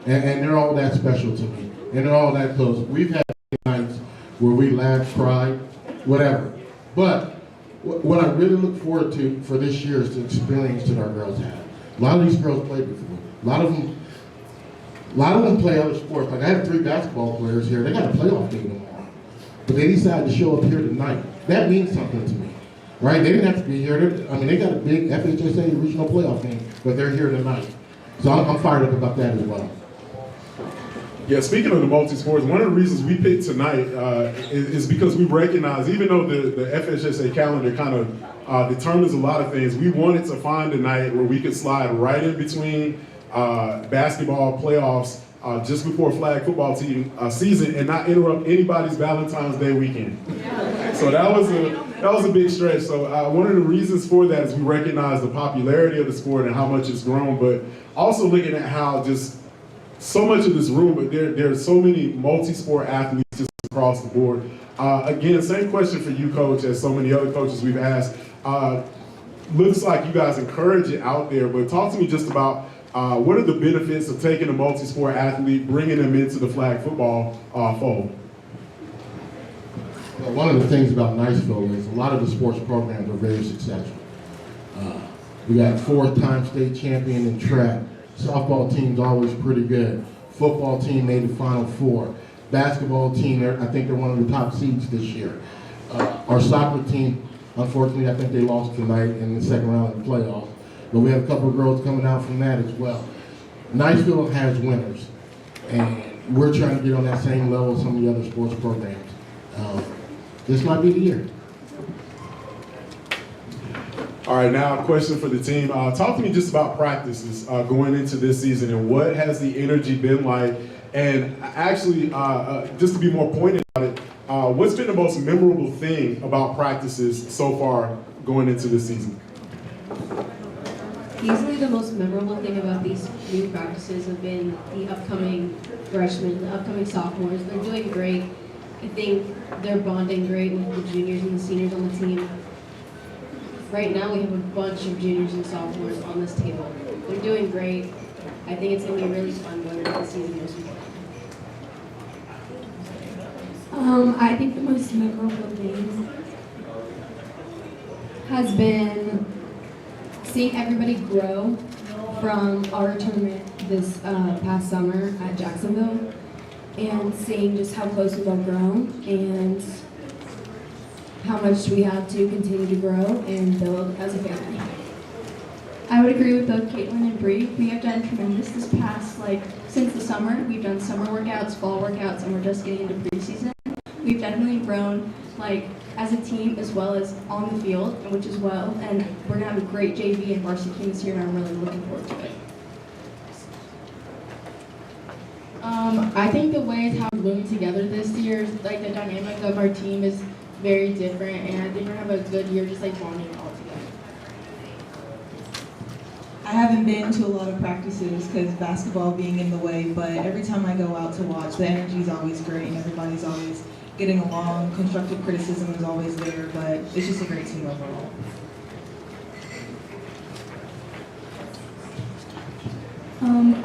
and they're all that special to me, and they're all that close. We've had nights where we laughed, cried, whatever. But what I really look forward to for this year is the experience that our girls have. A lot of these girls played before. A lot of them play other sports. Like I have 3 basketball players here. They got a playoff game tomorrow, but they decided to show up here tonight. That means something to me, right? They didn't have to be here. They got a big FHSA regional playoff game, but they're here tonight. So I'm fired up about that as well. Yeah, speaking of the multi-sports, one of the reasons we picked tonight is because we recognize, even though the FHSA calendar kind of determines a lot of things, we wanted to find a night where we could slide right in between basketball playoffs just before flag football team season and not interrupt anybody's Valentine's Day weekend. So that was a big stretch. So one of the reasons for that is we recognize the popularity of the sport and how much it's grown, but also looking at how just so much of this room, but there's so many multi-sport athletes just across the board. Again, same question for you, Coach, as so many other coaches we've asked. Looks like you guys encourage it out there, but talk to me just about what are the benefits of taking a multi-sport athlete, bringing them into the flag football fold? Well, one of the things about Niceville is a lot of the sports programs are very successful. We got 4-time state champion in track. Softball team's always pretty good. Football team made the Final Four. Basketball team, I think they're one of the top seeds this year. Our soccer team, unfortunately, I think they lost tonight in the second round of the playoffs. But we have a couple of girls coming out from that as well. Niceville has winners, and we're trying to get on that same level as some of the other sports programs. This might be the year. All right, now a question for the team. Talk to me just about practices going into this season and what has the energy been like? And actually, just to be more pointed about it, what's been the most memorable thing about practices so far going into this season? Easily the most memorable thing about these new practices have been the upcoming freshmen, the upcoming sophomores. They're doing great. I think they're bonding great with the juniors and the seniors on the team. Right now we have a bunch of juniors and sophomores on this table. They're doing great. I think it's going to be really fun going into the season this weekend. I think the most memorable thing has been seeing everybody grow from our tournament this past summer at Jacksonville and seeing just how close we've all grown and how much we have to continue to grow and build as a family. I would agree with both Caitlin and Bree. We have done tremendous this past, since the summer. We've done summer workouts, fall workouts, and we're just getting into preseason. We've definitely grown, as a team as well as on the field, which is well, and we're gonna have a great JV and varsity team this year, and I'm really looking forward to it. I think the ways how we're bloomed together this year, the dynamic of our team is very different, and I think we're gonna have a good year just bonding all together. I haven't been to a lot of practices because basketball being in the way, but every time I go out to watch, the energy is always great and everybody's always getting along. Constructive criticism is always there, but it's just a great team overall.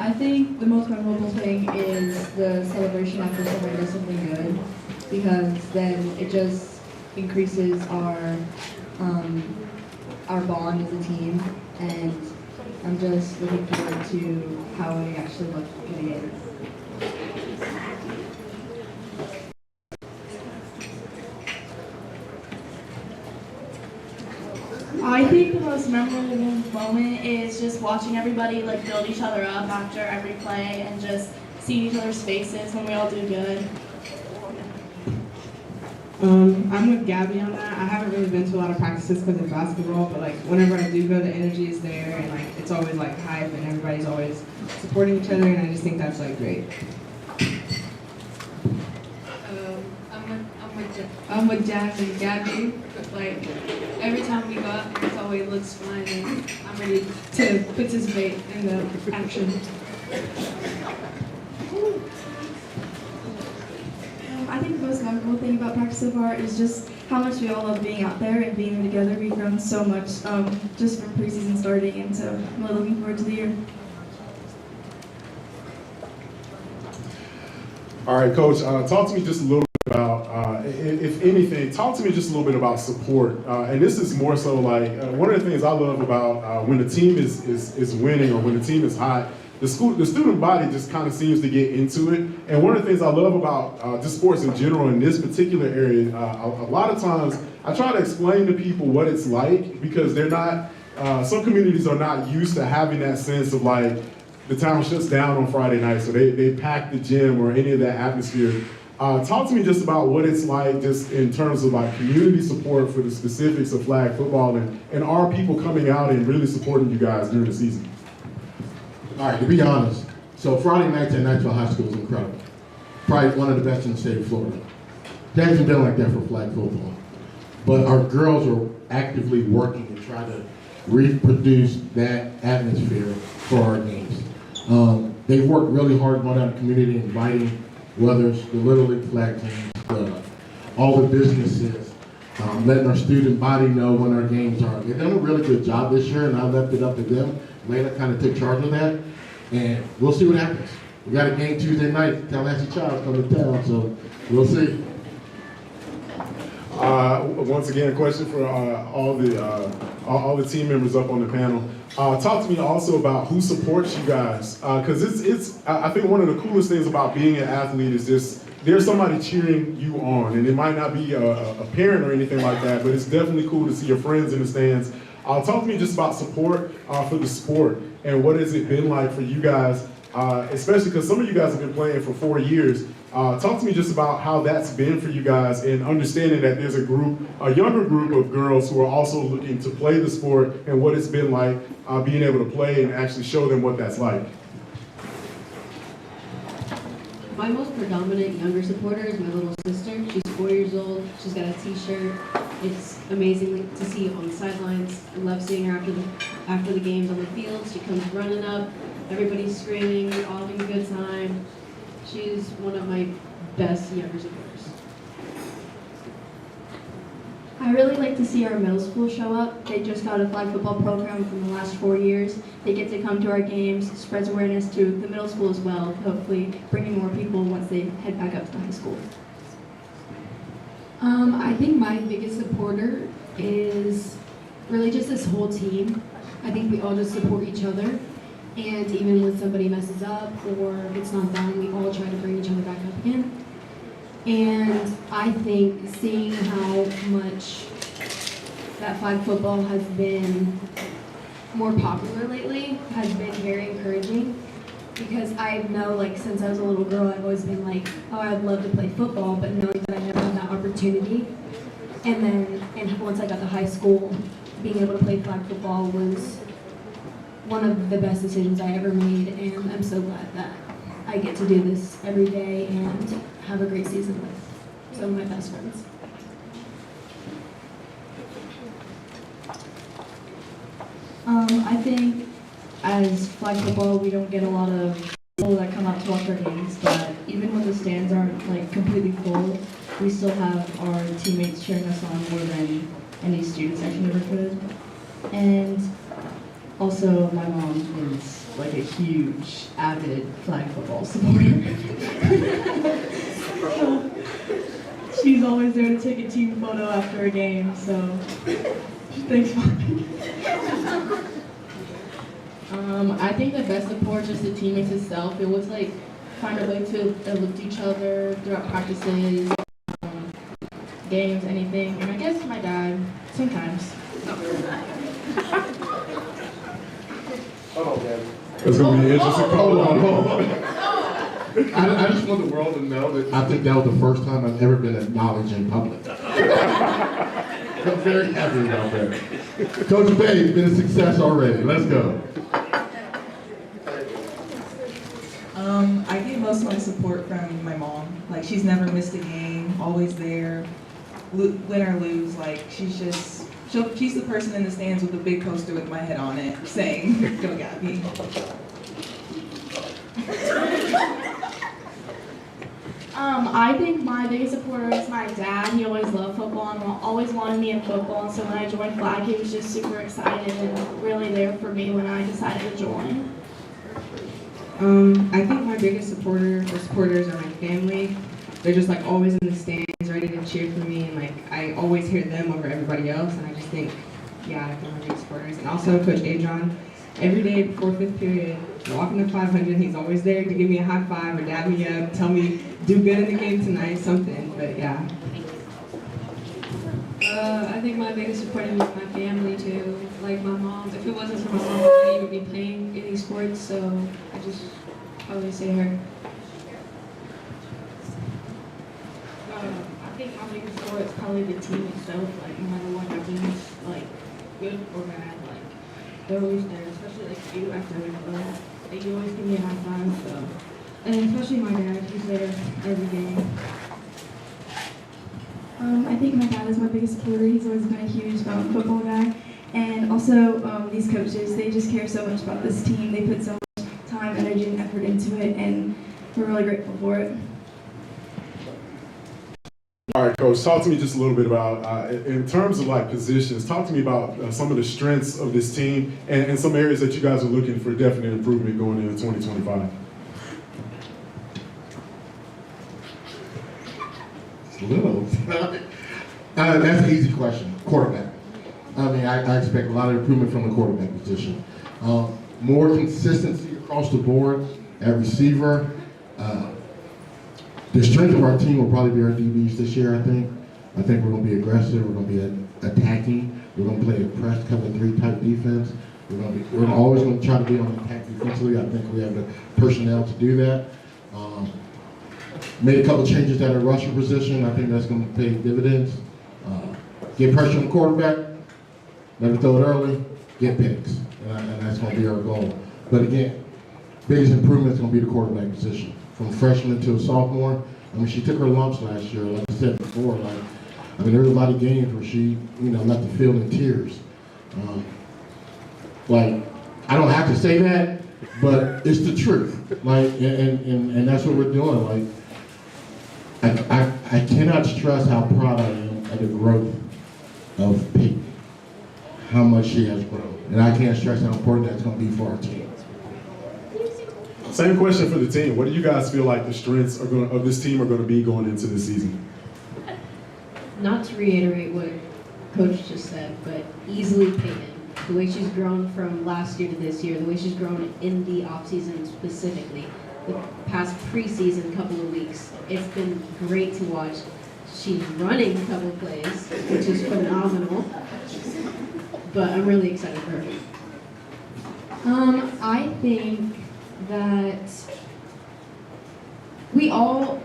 I think the most memorable thing is the celebration after somebody does something good, because then it just increases our bond as a team, and I'm just looking forward to how we actually look in the game. I think the most memorable moment is just watching everybody build each other up after every play and just seeing each other's faces when we all do good. I'm with Gabby on that. I haven't really been to a lot of practices because of basketball, but whenever I do go, the energy is there and it's always hype and everybody's always supporting each other, and I just think that's great. I'm with Jazz and Gabby. Every time we go out, it always looks fun, and I'm ready to participate in the action. I think the most memorable thing about practice so far is just how much we all love being out there and being together. We've grown so much just from preseason starting, and so I'm really looking forward to the year. All right, Coach, talk to me just a little bit about, if anything, talk to me just a little bit about support. And this is more so one of the things I love about when the team is winning or when the team is hot, the student body just kind of seems to get into it. And one of the things I love about just sports in general in this particular area, a lot of times I try to explain to people what it's like, because they're not, some communities are not used to having that sense of the town shuts down on Friday night, so they pack the gym or any of that atmosphere. Talk to me just about what it's like just in terms of like community support for the specifics of flag football, and are people coming out and really supporting you guys during the season? All right, to be honest, so Friday nights at Niceville High School is incredible. Probably one of the best in the state of Florida. It hasn't been like that for flag football. But our girls are actively working to try to reproduce that atmosphere for our games. They've worked really hard going out in the community, inviting whether it's the Little League flag teams, all the businesses, letting our student body know when our games are. They've done a really good job this year, and I left it up to them. Layla kind of took charge of that, and we'll see what happens. We got a game Tuesday night. Tallahassee Child's coming to town, so we'll see. Once again, a question for all the team members up on the panel. Talk to me also about who supports you guys, because I think one of the coolest things about being an athlete is just there's somebody cheering you on, and it might not be a parent or anything like that, but it's definitely cool to see your friends in the stands. Talk to me just about support for the sport, and what has it been like for you guys, especially because some of you guys have been playing for 4 years. Talk to me just about how that's been for you guys, and understanding that there's a younger group of girls who are also looking to play the sport, and what it's been like being able to play and actually show them what that's like. My most predominant younger supporter is my little sister. She's 4 years old. She's got a t-shirt. It's amazing to see on the sidelines. I love seeing her after the games on the field. She comes running up. Everybody's screaming. We're all having a good time. She's one of my best younger supporters. I really like to see our middle school show up. They just got a flag football program from the last 4 years. They get to come to our games, spreads awareness to the middle school as well, hopefully bringing more people once they head back up to the high school. I think my biggest supporter is really just this whole team. I think we all just support each other. And even when somebody messes up or it's not done, we all try to bring each other back up again. And I think seeing how much that flag football has been more popular lately has been very encouraging, because I know, like, since I was a little girl, I've always been like, oh, I'd love to play football, but knowing that I never had that opportunity. And once I got to high school, being able to play flag football was one of the best decisions I ever made, and I'm so glad that I get to do this every day and have a great season with some of my best friends. I think as flag football, we don't get a lot of people that come out to watch our games, but even when the stands aren't like completely full, we still have our teammates cheering us on more than any student section ever could. And also, my mom is like a huge, avid flag football supporter. She's always there to take a team photo after a game, so thanks, Mom. I think the best support is just the teammates itself. It was like find a way to lift each other throughout practices, games, anything. And I guess my dad, sometimes. Not really bad. Hold on, Gabby. It's going to be interesting. Hold on. I just want the world to know that I think that was the first time I've ever been acknowledged in public. I'm very happy about that. Coach Bay, been a success already. Let's go. I get most of my support from my mom. Like, she's never missed a game, always there, win or lose. Like, she's the person in the stands with a big poster with my head on it saying, "Go Gabby." I think my biggest supporter is my dad. He always loved football and always wanted me in football. And so when I joined flag, he was just super excited and really there for me when I decided to join. I think my biggest supporters are my family. They're just like always in the stands, ready to cheer for me, and like I always hear them over everybody else. And I just think, yeah, they're my biggest supporters. And also Coach Adron. Every day before fifth period, walking to 500, he's always there to give me a high five or dab me up, tell me do good in the game tonight, something. But yeah. I think my biggest support is my family too. like my mom. If it wasn't for my mom, I wouldn't even be playing any sports. So I just probably say her. I think my biggest support is probably the team itself. Like no matter what happens, like good or bad, like they're always there. Especially like you after we play. Like you always give me a high five. So, and especially my dad, he's there every game. I think my dad is my biggest supporter. He's always been a huge football guy. And also these coaches, they just care so much about this team. They put so much time, energy, and effort into it, and we're really grateful for it. All right, Coach, talk to me just a little bit about, in terms of like positions, talk to me about some of the strengths of this team and some areas that you guys are looking for definite improvement going into 2025. Little. That's an easy question. Quarterback. I mean, I expect a lot of improvement from the quarterback position. More consistency across the board at receiver. The strength of our team will probably be our DBs this year, I think. I think we're going to be aggressive. We're going to be attacking. We're going to play a press cover 3 type defense. We're always going to try to be on attack defensively. I think we have the personnel to do that. Made a couple changes at our rusher position. I think that's going to pay dividends. Get pressure on the quarterback, never throw it early, get picks. And that's going to be our goal. But again, biggest improvement is going to be the quarterback position. From freshman to a sophomore, I mean, she took her lumps last year, like I said before. There was a lot of games where she, left the field in tears. I don't have to say that, but it's the truth. And that's what we're doing. I cannot stress how proud I am of the growth of Peyton, how much she has grown. And I can't stress how important that's going to be for our team. Same question for the team. What do you guys feel like the strengths of this team are going to be going into the season? Not to reiterate what Coach just said, but easily Peyton. The way she's grown from last year to this year, the way she's grown in the offseason specifically, the past preseason couple of weeks, it's been great to watch. She's running a couple of plays, which is phenomenal, but I'm really excited for her. I think that we all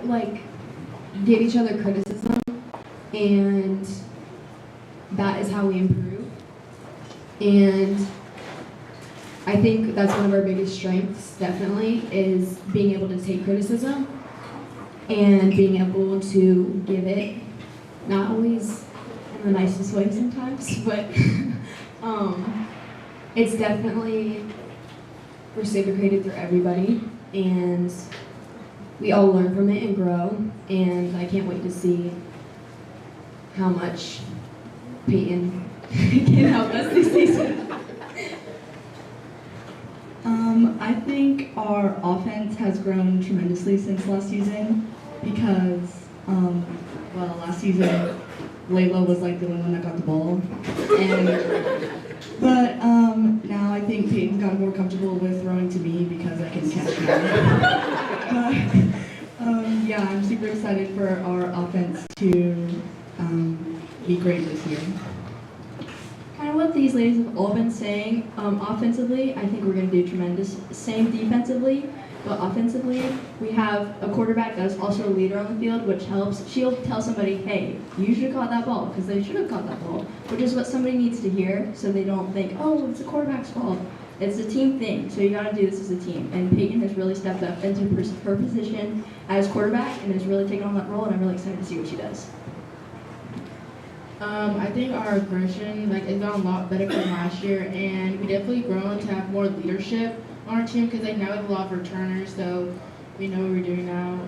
give each other criticism, and that is how we improve. And I think that's one of our biggest strengths, definitely, is being able to take criticism and being able to give it, not always in the nicest way sometimes, but it's definitely reciprocated through everybody, and we all learn from it and grow, and I can't wait to see how much Peyton can help us this season. I think our offense has grown tremendously since last season because, last season Layla was the only one that got the ball, but now I think Peyton's gotten more comfortable with throwing to me because I can catch him. Yeah, I'm super excited for our offense to be great this year. Kind of what these ladies have all been saying. Offensively, I think we're going to do tremendous. Same defensively, but offensively, we have a quarterback that's also a leader on the field, which helps. She'll tell somebody, hey, you should have caught that ball, because they should have caught that ball, which is what somebody needs to hear, so they don't think, oh, it's the quarterback's fault. It's a team thing, so you got to do this as a team. And Peyton has really stepped up into her position as quarterback and has really taken on that role, and I'm really excited to see what she does. I think our aggression has gotten a lot better from last year, and we definitely grown to have more leadership on our team because now we have a lot of returners, so we know what we're doing now.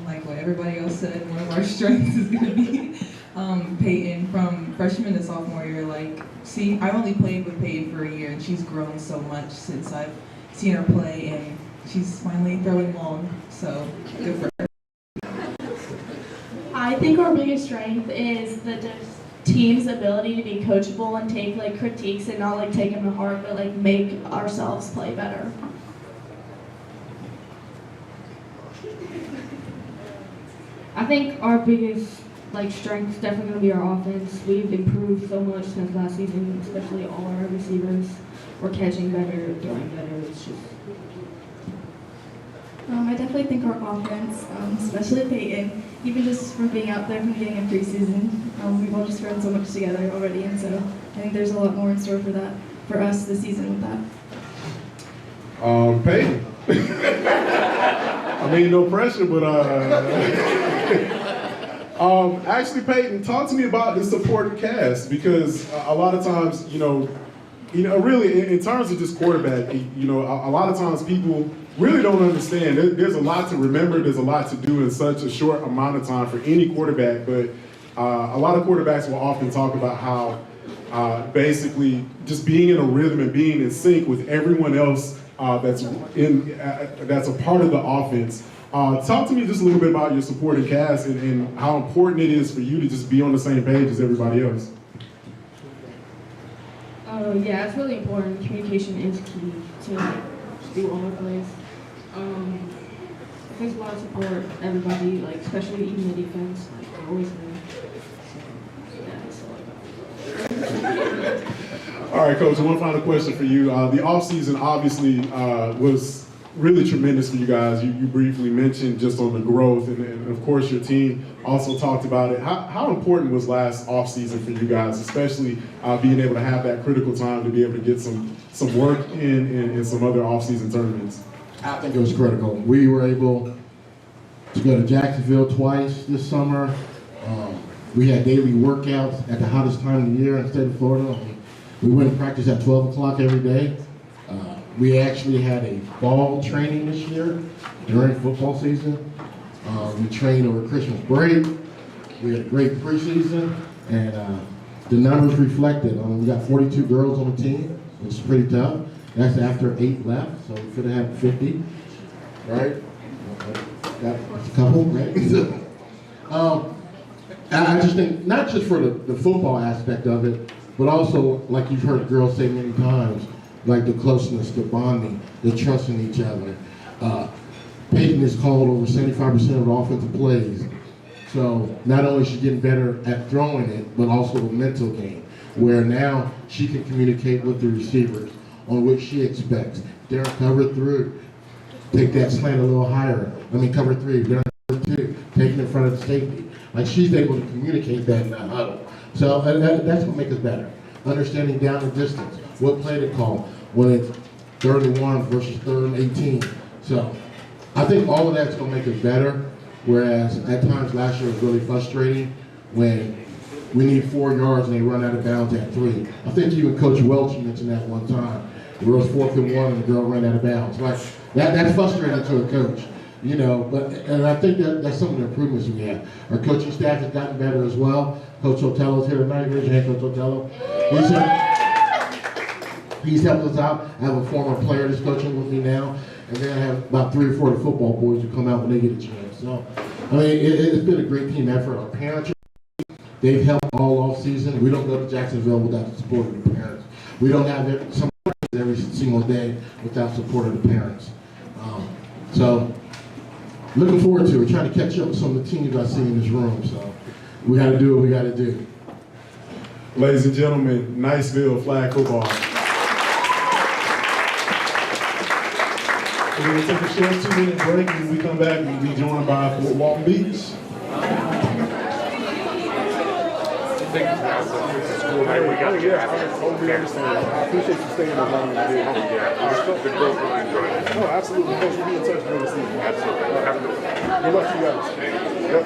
Like what everybody else said, one of our strengths is going to be Peyton from freshman to sophomore year. I only played with Peyton for a year, and she's grown so much since I've seen her play, and she's finally throwing long, so good for her. I think our biggest strength is the team's ability to be coachable and take critiques and not take them to heart, but make ourselves play better. I think our biggest like strength's definitely gonna be our offense. We've improved so much since last season, especially all our receivers. We're catching better, throwing better. It's just. I definitely think our offense, especially Peyton, even just from being out there from beginning of preseason, we've all just thrown so much together already, and so I think there's a lot more in store for that, for us this season with that. Peyton. I mean, no pressure, but actually, Peyton, talk to me about the supporting cast, because a lot of times, really in terms of just quarterback, a lot of times people really don't understand. There's a lot to remember. There's a lot to do in such a short amount of time for any quarterback. But a lot of quarterbacks will often talk about how basically just being in a rhythm and being in sync with everyone else that's a part of the offense. Talk to me just a little bit about your supporting cast and how important it is for you to just be on the same page as everybody else. Yeah, it's really important. Communication is key to do all our plays. It takes a lot of support, everybody, like especially even the defense, like always there. So, yeah, that's all. All right, Coach, one final question for you. The offseason obviously was really tremendous for you guys. You briefly mentioned just on the growth, and of course your team also talked about it. How important was last offseason for you guys, especially being able to have that critical time to be able to get some work in some other offseason tournaments? I think it was critical. We were able to go to Jacksonville twice this summer. We had daily workouts at the hottest time of the year in the state of Florida. We went to practice at 12 o'clock every day. We actually had a fall training this year during football season. We trained over Christmas break. We had a great preseason, and the numbers reflected. We got 42 girls on the team, which is pretty tough. That's after 8 left, so we could have had 50, right? Got a couple, right? I just think, not just for the football aspect of it, but also, like you've heard girls say many times, like the closeness, the bonding, the trust in each other. Peyton has called over 75% of the offensive plays. So not only is she getting better at throwing it, but also the mental game, where now she can communicate with the receivers on what she expects. They're cover 3, take that slant a little higher. Cover 3, they're cover 2, take it in front of the safety. Like, she's able to communicate that in that huddle. So that's what makes us better. Understanding down the distance, what play to call when it's 31 versus 3rd and 18. So I think all of that's going to make us better, whereas at times last year was really frustrating when we need 4 yards and they run out of bounds at 3. I think even Coach Welch mentioned that one time. It was 4th and 1 and the girl ran out of bounds. Like, that's frustrating to a coach, and I think that's some of the improvements we have. Our coaching staff has gotten better as well. Coach Otello's here tonight. Raise your hand, Coach Otello. He's helped us out. I have a former player that's coaching with me now, and then I have about 3 or 4 of the football boys who come out when they get a chance. So, it's been a great team effort. Our parents, they've helped all off season. We don't go to Jacksonville without the support of the parents. We don't have some every single day without support of the parents. So, looking forward to it. Trying to catch up with some of the teams I see in this room. So, we got to do what we got to do. Ladies and gentlemen, Niceville flag football. We're going to take a short 2-minute break, and when we come back, we'll be joined by Walton Beach. Hey, we got I totally understand. I appreciate you staying as long as you did. No, absolutely. Coach, we'll be in touch during the season. Absolutely. Good luck to you guys. Yep.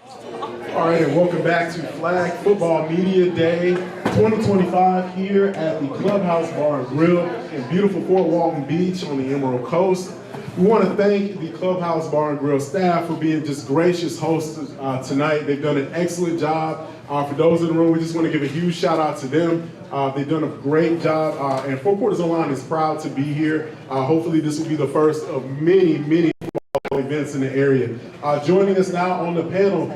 All right, and welcome back to Flag Football Media Day 2025 here at the Clubhouse Bar and Grill in beautiful Fort Walton Beach on the Emerald Coast. We want to thank the Clubhouse Bar and Grill staff for being just gracious hosts tonight. They've done an excellent job. For those in the room, we just want to give a huge shout out to them. They've done a great job, and Four Quarters Online is proud to be here. Hopefully this will be the first of many, many events in the area. Joining us now on the panel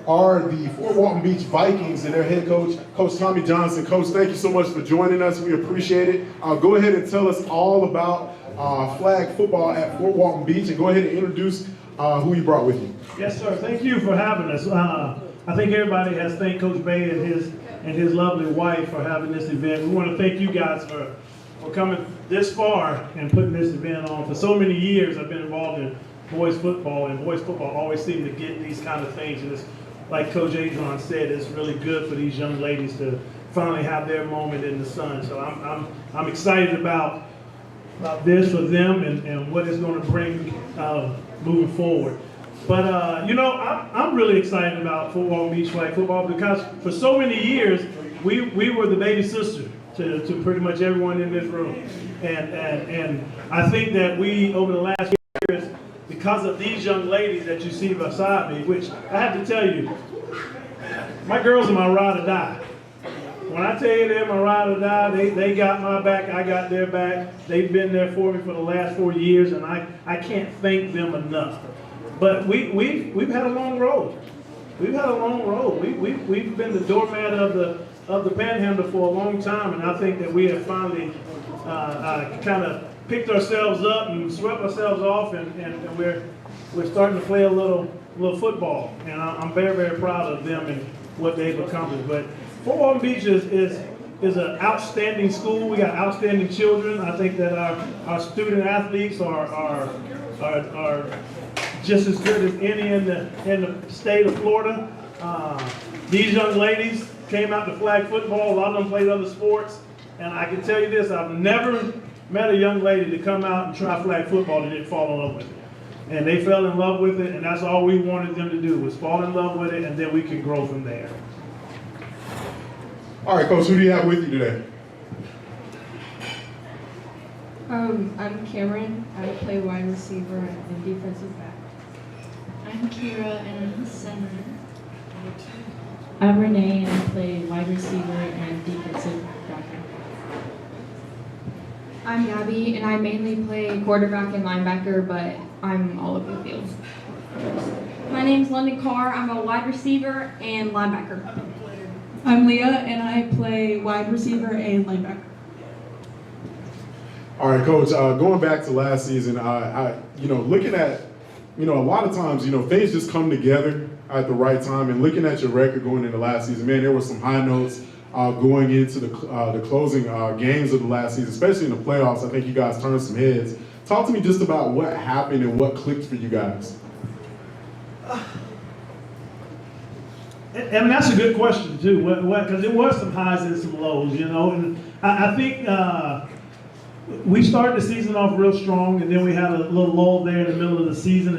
are the Fort Walton Beach Vikings and their head coach, Coach Tommy Johnson. Coach, thank you so much for joining us. We appreciate it. Go ahead and tell us all about flag football at Fort Walton Beach, and go ahead and introduce who you brought with you. Yes, sir. Thank you for having us. I think everybody has thanked Coach Bay and his lovely wife for having this event. We want to thank you guys for coming this far and putting this event on. For so many years, I've been involved in boys football, and boys football always seem to get these kind of things. And it's like Coach Adrian said, it's really good for these young ladies to finally have their moment in the sun. So I'm excited about this for them and what it's going to bring moving forward. But I'm really excited about Fort Walton Beach flag football because for so many years we were the baby sister to pretty much everyone in this room, and I think that we over the last years, because of these young ladies that you see beside me, which I have to tell you, my girls are my ride or die. When I tell you they're my ride or die, they got my back, I got their back. They've been there for me for the last 4 years, and I can't thank them enough. But we've had a long road. We've had a long road. We've been the doormat of the Panhandle for a long time, and I think that we have finally kind of picked ourselves up and swept ourselves off, and we're starting to play a little football, and I'm very, very proud of them and what they've accomplished. But Fort Walton Beach is an outstanding school. We got outstanding children. I think that our student athletes are just as good as any in the state of Florida. These young ladies came out to flag football. A lot of them played other sports, and I can tell you this: I've never met a young lady to come out and try flag football and didn't fall in love with it. And they fell in love with it, and that's all we wanted them to do, was fall in love with it, and then we can grow from there. All right, Coach, who do you have with you today? I'm Cameron. I play wide receiver and defensive back. I'm Kira and I'm center. I'm Renee and I play wide receiver and defensive back. I'm Gabby and I mainly play quarterback and linebacker, but I'm all over the field. My name's London Carr. I'm a wide receiver and linebacker. I'm Leah and I play wide receiver and linebacker. All right, Coach, going back to last season, looking at, a lot of times, things just come together at the right time, and looking at your record going into last season, man, there were some high notes going into the closing games of the last season, especially in the playoffs. I think you guys turned some heads. Talk to me just about what happened and what clicked for you guys. And that's a good question too, because there was some highs and some lows, and I think we started the season off real strong, and then we had a little lull there in the middle of the season,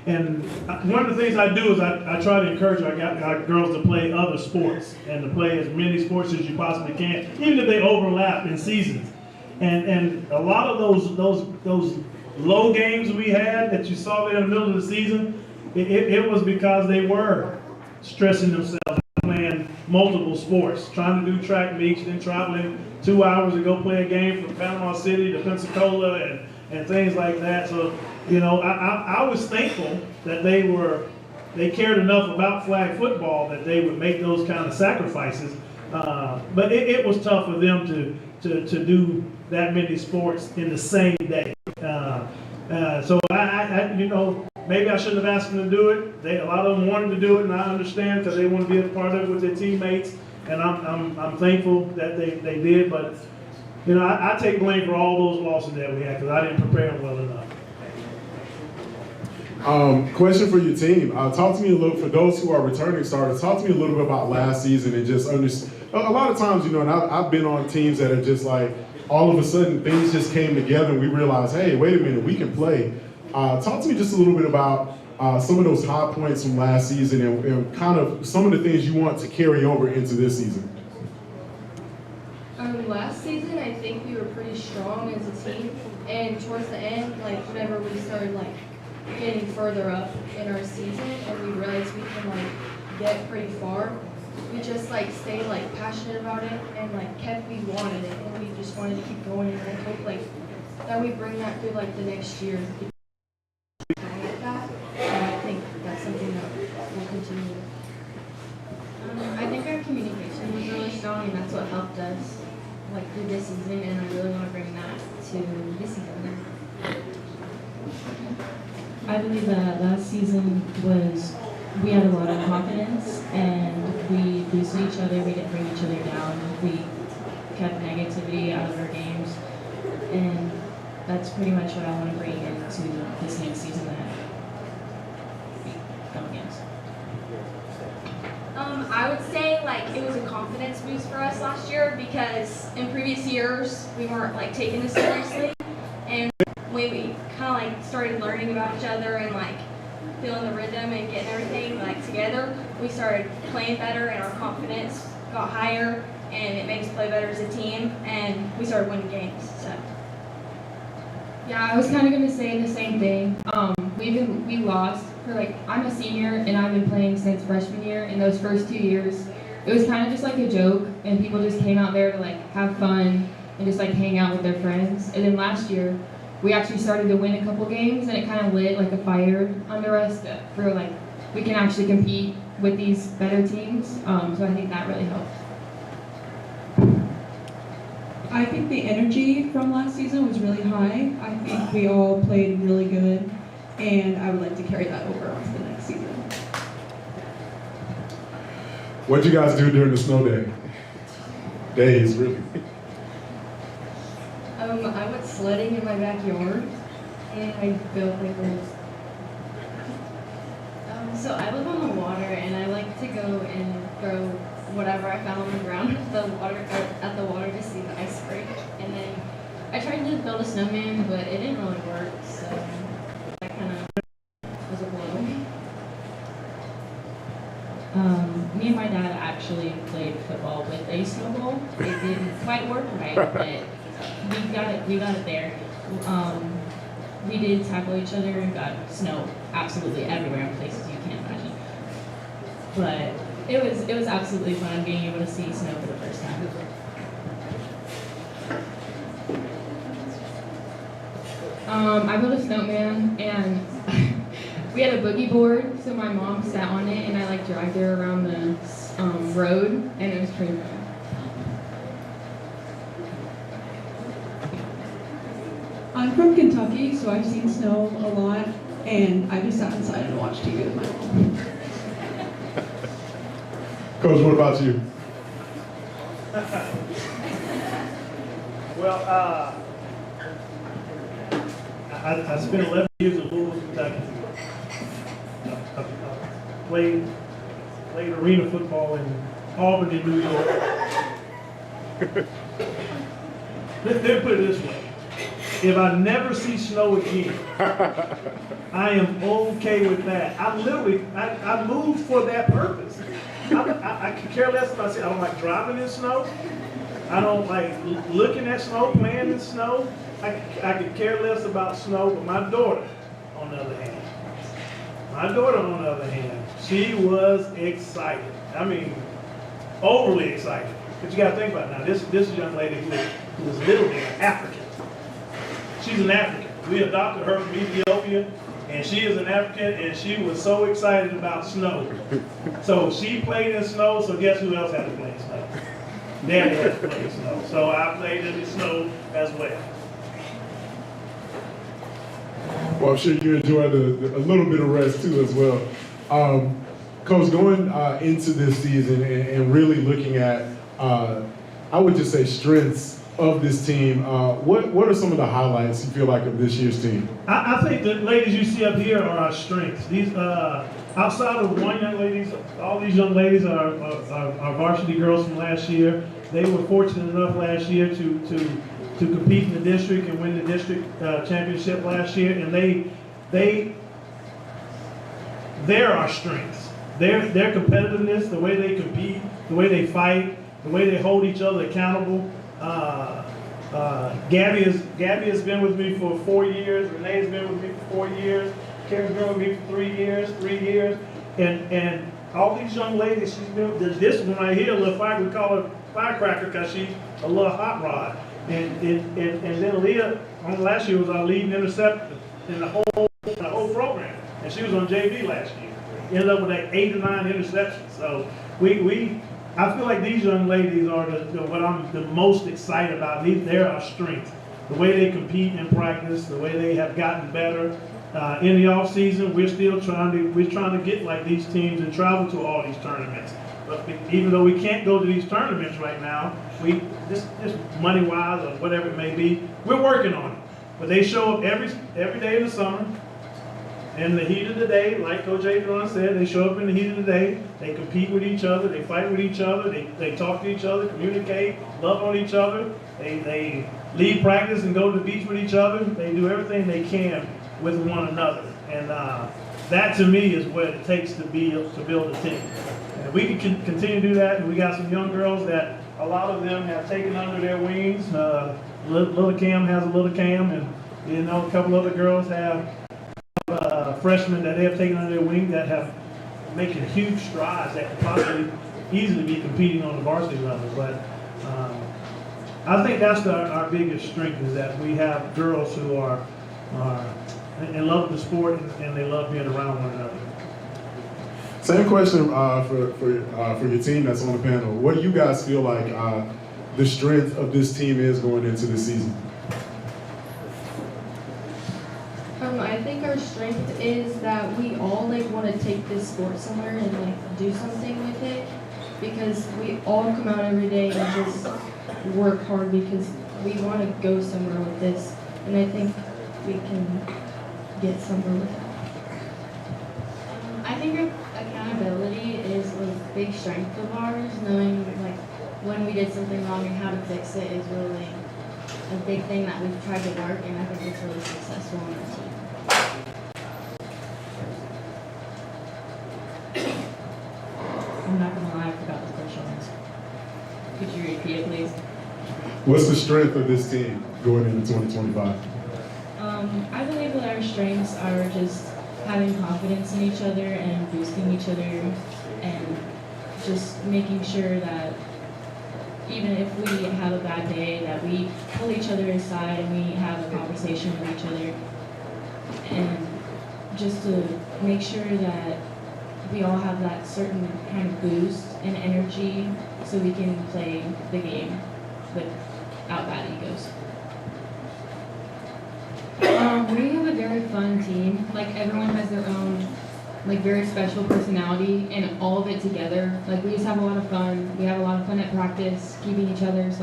and one of the things I do is I try to encourage our girls to play other sports and to play as many sports as you possibly can, even if they overlap in seasons. And a lot of those low games we had that you saw there in the middle of the season, it was because they were stressing themselves, playing multiple sports, trying to do track meets, then traveling 2 hours to go play a game from Panama City to Pensacola and things like that. So, I was thankful that they cared enough about flag football that they would make those kind of sacrifices. But it was tough for them to do that many sports in the same day. So maybe I shouldn't have asked them to do it. A lot of them wanted to do it, and I understand because they want to be a part of it with their teammates. And I'm thankful that they did. But I take blame for all those losses that we had because I didn't prepare them well enough. Question for your team. Talk to me a little, for those who are returning starters, talk to me a little bit about last season and just understand. A lot of times, and I've been on teams that are just like, all of a sudden things just came together and we realized, hey, wait a minute, we can play. Talk to me just a little bit about some of those high points from last season and kind of some of the things you want to carry over into this season? Last season, I think we were pretty strong as a team, and towards the end, like whenever we started like getting further up in our season, and we realized we can like get pretty far, we just like stayed like passionate about it and like we wanted it, and we just wanted to keep going, and I hope like that we bring that through like the next year. Like that, and I think that's something that will continue. I think our communication was really strong, and that's what helped us like through this season, and I really want to bring that to this season. I believe that last season we had a lot of confidence, and we boosted each other. We didn't bring each other down. We kept negativity out of our games, and that's pretty much what I want to bring into this next season that we come against. I would say like it was a confidence boost for us last year because in previous years we weren't like taking this seriously, and when we kind of like started learning about each other and like feeling the rhythm and getting everything like together, we started playing better and our confidence got higher, and it made us play better as a team, and we started winning games. So. Yeah, I was kind of going to say the same thing. We lost for like, I'm a senior and I've been playing since freshman year. In those first 2 years, it was kind of just like a joke, and people just came out there to like have fun and just like hang out with their friends. And then last year, we actually started to win a couple games, and it kind of lit like a fire under us for like, we can actually compete with these better teams. So I think that really helped. I think the energy from last season was really high. I think we all played really good, and I would like to carry that over onto the next season. What'd you guys do during the snow days, really? I went sledding in my backyard, and I built like this. So I live on the water, and I like to go and throw whatever I found on the ground at the water to see the ice break. And then I tried to build a snowman, but it didn't really work, so that kind of was a blow. Me and my dad actually played football with a snowball. It didn't quite work right, but we got it there. We did tackle each other and got snow absolutely everywhere in places you can't imagine. But it was absolutely fun being able to see snow for the first time. I built a snowman, and we had a boogie board, so my mom sat on it, and I like dragged her around the road, and it was pretty fun. I'm from Kentucky, so I've seen snow a lot, and I just sat inside and watched TV with my mom. Coach, what about you? Well, I spent 11 years in Louisville, Kentucky. I played arena football in Albany, New York. Let me put it this way. If I never see snow again, I am okay with that. I moved for that purpose. I could care less about it. I don't like driving in snow. I don't like looking at snow, playing in snow. I could care less about snow, but my daughter, on the other hand, she was excited. I mean, overly excited. But you got to think about it now. This young lady who was literally an African. She's an African. We adopted her from Ethiopia, and she is an African, and she was so excited about snow. So she played in snow, so guess who else had to play in snow? Daddy had to play in snow. So I played in the snow as well. Well, I'm sure you enjoyed a little bit of rest too as well. Coach, going into this season and really looking at, I would just say, strengths of this team, what are some of the highlights you feel like of this year's team? I think the ladies you see up here are our strengths. These, outside of one young ladies, all these young ladies are varsity girls from last year. They were fortunate enough last year to compete in the district and win the district championship last year, and they they're our strengths. Their competitiveness, the way they compete, the way they fight, the way they hold each other accountable. Gabby has been with me for 4 years. Renee's been with me for 4 years. Karen's been with me for 3 years. And all these young ladies, she's been, there's this one right here, a little fire, we call her firecracker because she's a little hot rod. And then Leah, on last year, was our leading interceptor in the whole program. And she was on JV last year. Ended up with like 8 or 9 interceptions. So I feel like these young ladies are what I'm the most excited about. They're our strength. The way they compete in practice, the way they have gotten better. In the off season, we're trying to get like these teams and travel to all these tournaments. But even though we can't go to these tournaments right now, just money wise or whatever it may be, we're working on it. But they show up every day in the summer. In the heat of the day, like Coach Adrian said, they show up in the heat of the day. They compete with each other. They fight with each other. They talk to each other, communicate, love on each other. They leave practice and go to the beach with each other. They do everything they can with one another. And that to me is what it takes to build a team. And if we can continue to do that, and we got some young girls that a lot of them have taken under their wings. Little Cam has a little Cam, and a couple other girls have freshmen that they have taken under their wing that have making huge strides that could possibly easily be competing on the varsity level. But I think that's our biggest strength is that we have girls who are in love with the sport and they love being around one another. Same question for your team that's on the panel. What do you guys feel like the strength of this team is going into the season? I think our strength is that we all want to take this sport somewhere and do something with it, because we all come out every day and just work hard because we want to go somewhere with this, and I think we can get somewhere with it. I think accountability is a big strength of ours. Knowing when we did something wrong and how to fix it is really a big thing that we've tried to work, and I think it's really successful on our team. I'm not gonna lie, I forgot the question. Could you repeat it, please? What's the strength of this team going into 2025? I believe that our strengths are just having confidence in each other and boosting each other, and just making sure that even if we have a bad day, that we pull each other aside and we have a conversation with each other, and just to make sure that we all have that certain kind of boost and energy so we can play the game without bad egos. We have a very fun team. Everyone has their own, very special personality, and all of it together. We just have a lot of fun. We have a lot of fun at practice, keeping each other's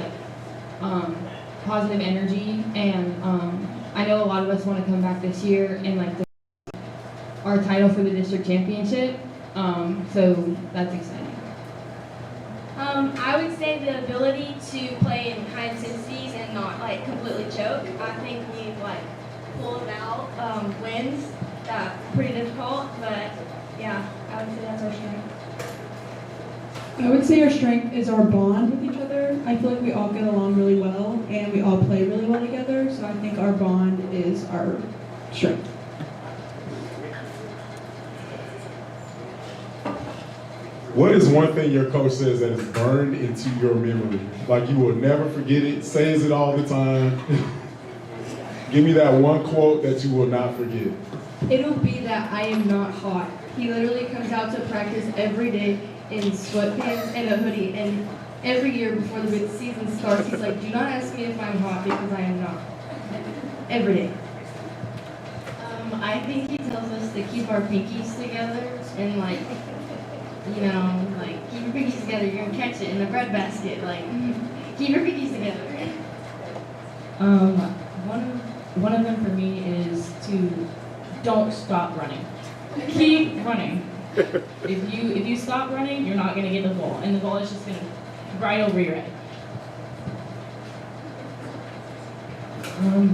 positive energy. And I know a lot of us want to come back this year and our title for the district championship. So that's exciting. I would say the ability to play in high intensities and not completely choke. I think we've pulled out wins that are pretty difficult, but yeah, I would say that's our strength. I would say our strength is our bond with each other. I feel like we all get along really well and we all play really well together, so I think our bond is our strength. What is one thing your coach says that is burned into your memory? You will never forget it, says it all the time. Give me that one quote that you will not forget. It'll be that I am not hot. He literally comes out to practice every day in sweatpants and a hoodie, and every year before the season starts, he's like, do not ask me if I'm hot because I am not. Every day. I think he tells us to keep our pinkies together and keep your pinkies together, you're gonna catch it in the bread basket. Keep your pinkies together. One of them for me is to don't stop running. Keep running. If you stop running, you're not gonna get the ball, and the ball is just gonna right over your head.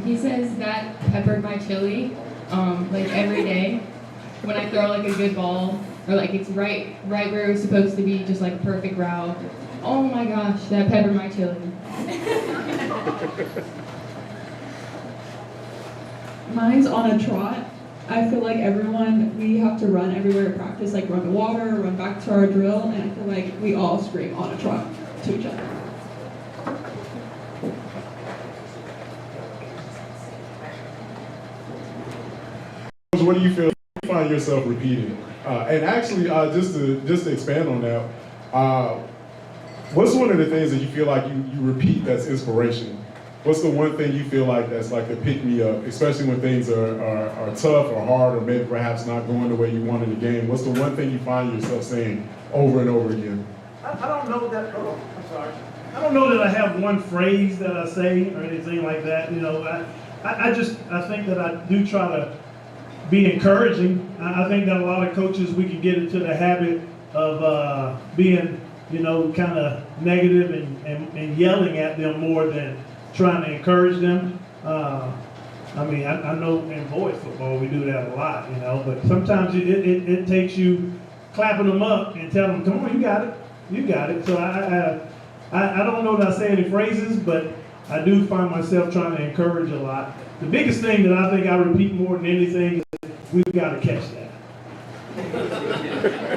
He says that peppered my chili, every day. when I throw like a good ball, or like it's right where it was supposed to be, just like a perfect route. Oh my gosh, that peppered my chili. Mine's on a trot. I feel like we have to run everywhere to practice, like run to water, run back to our drill, and I feel like we all scream on a trot to each other. What do you feel? You find yourself repeating? And actually, just to expand on that, what's one of the things that you feel like you repeat that's inspiration? What's the one thing you feel like that's like the pick-me-up, especially when things are tough or hard or maybe perhaps not going the way you want in the game? What's the one thing you find yourself saying over and over again? I don't know that, I'm sorry. I don't know that I have one phrase that I say or anything like that. You know, I think that I do try to be encouraging. I think that a lot of coaches, we can get into the habit of being, you know, kind of negative and yelling at them more than trying to encourage them. I mean, I know in boys football we do that a lot, you know, but sometimes it takes you clapping them up and telling them, come on, you got it, you got it. So I don't know that I say any phrases, but I do find myself trying to encourage a lot. The biggest thing that I think I repeat more than anything is we've got to catch that.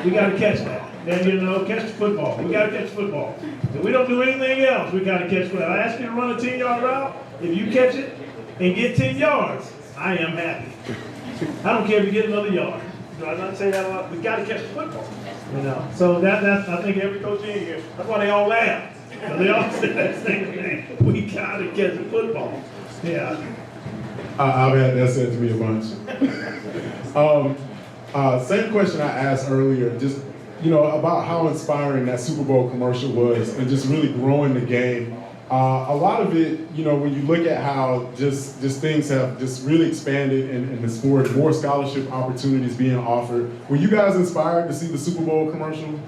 We got to catch that. And, you know, catch the football. We got to catch football. If we don't do anything else, we got to catch football. I ask you to run a 10-yard route. If you catch it and get 10 yards, I am happy. I don't care if you get another yard. Do I not say that a lot? We got to catch the football. You know, so that's I think every coach in here. That's why they all laugh. They all say that same thing. We got to catch the football. Yeah. I've had that said to me a bunch. Same question I asked earlier, just, you know, about how inspiring that Super Bowl commercial was and just really growing the game. A lot of it, you know, when you look at how just things have just really expanded in the sport, more scholarship opportunities being offered. Were you guys inspired to see the Super Bowl commercial?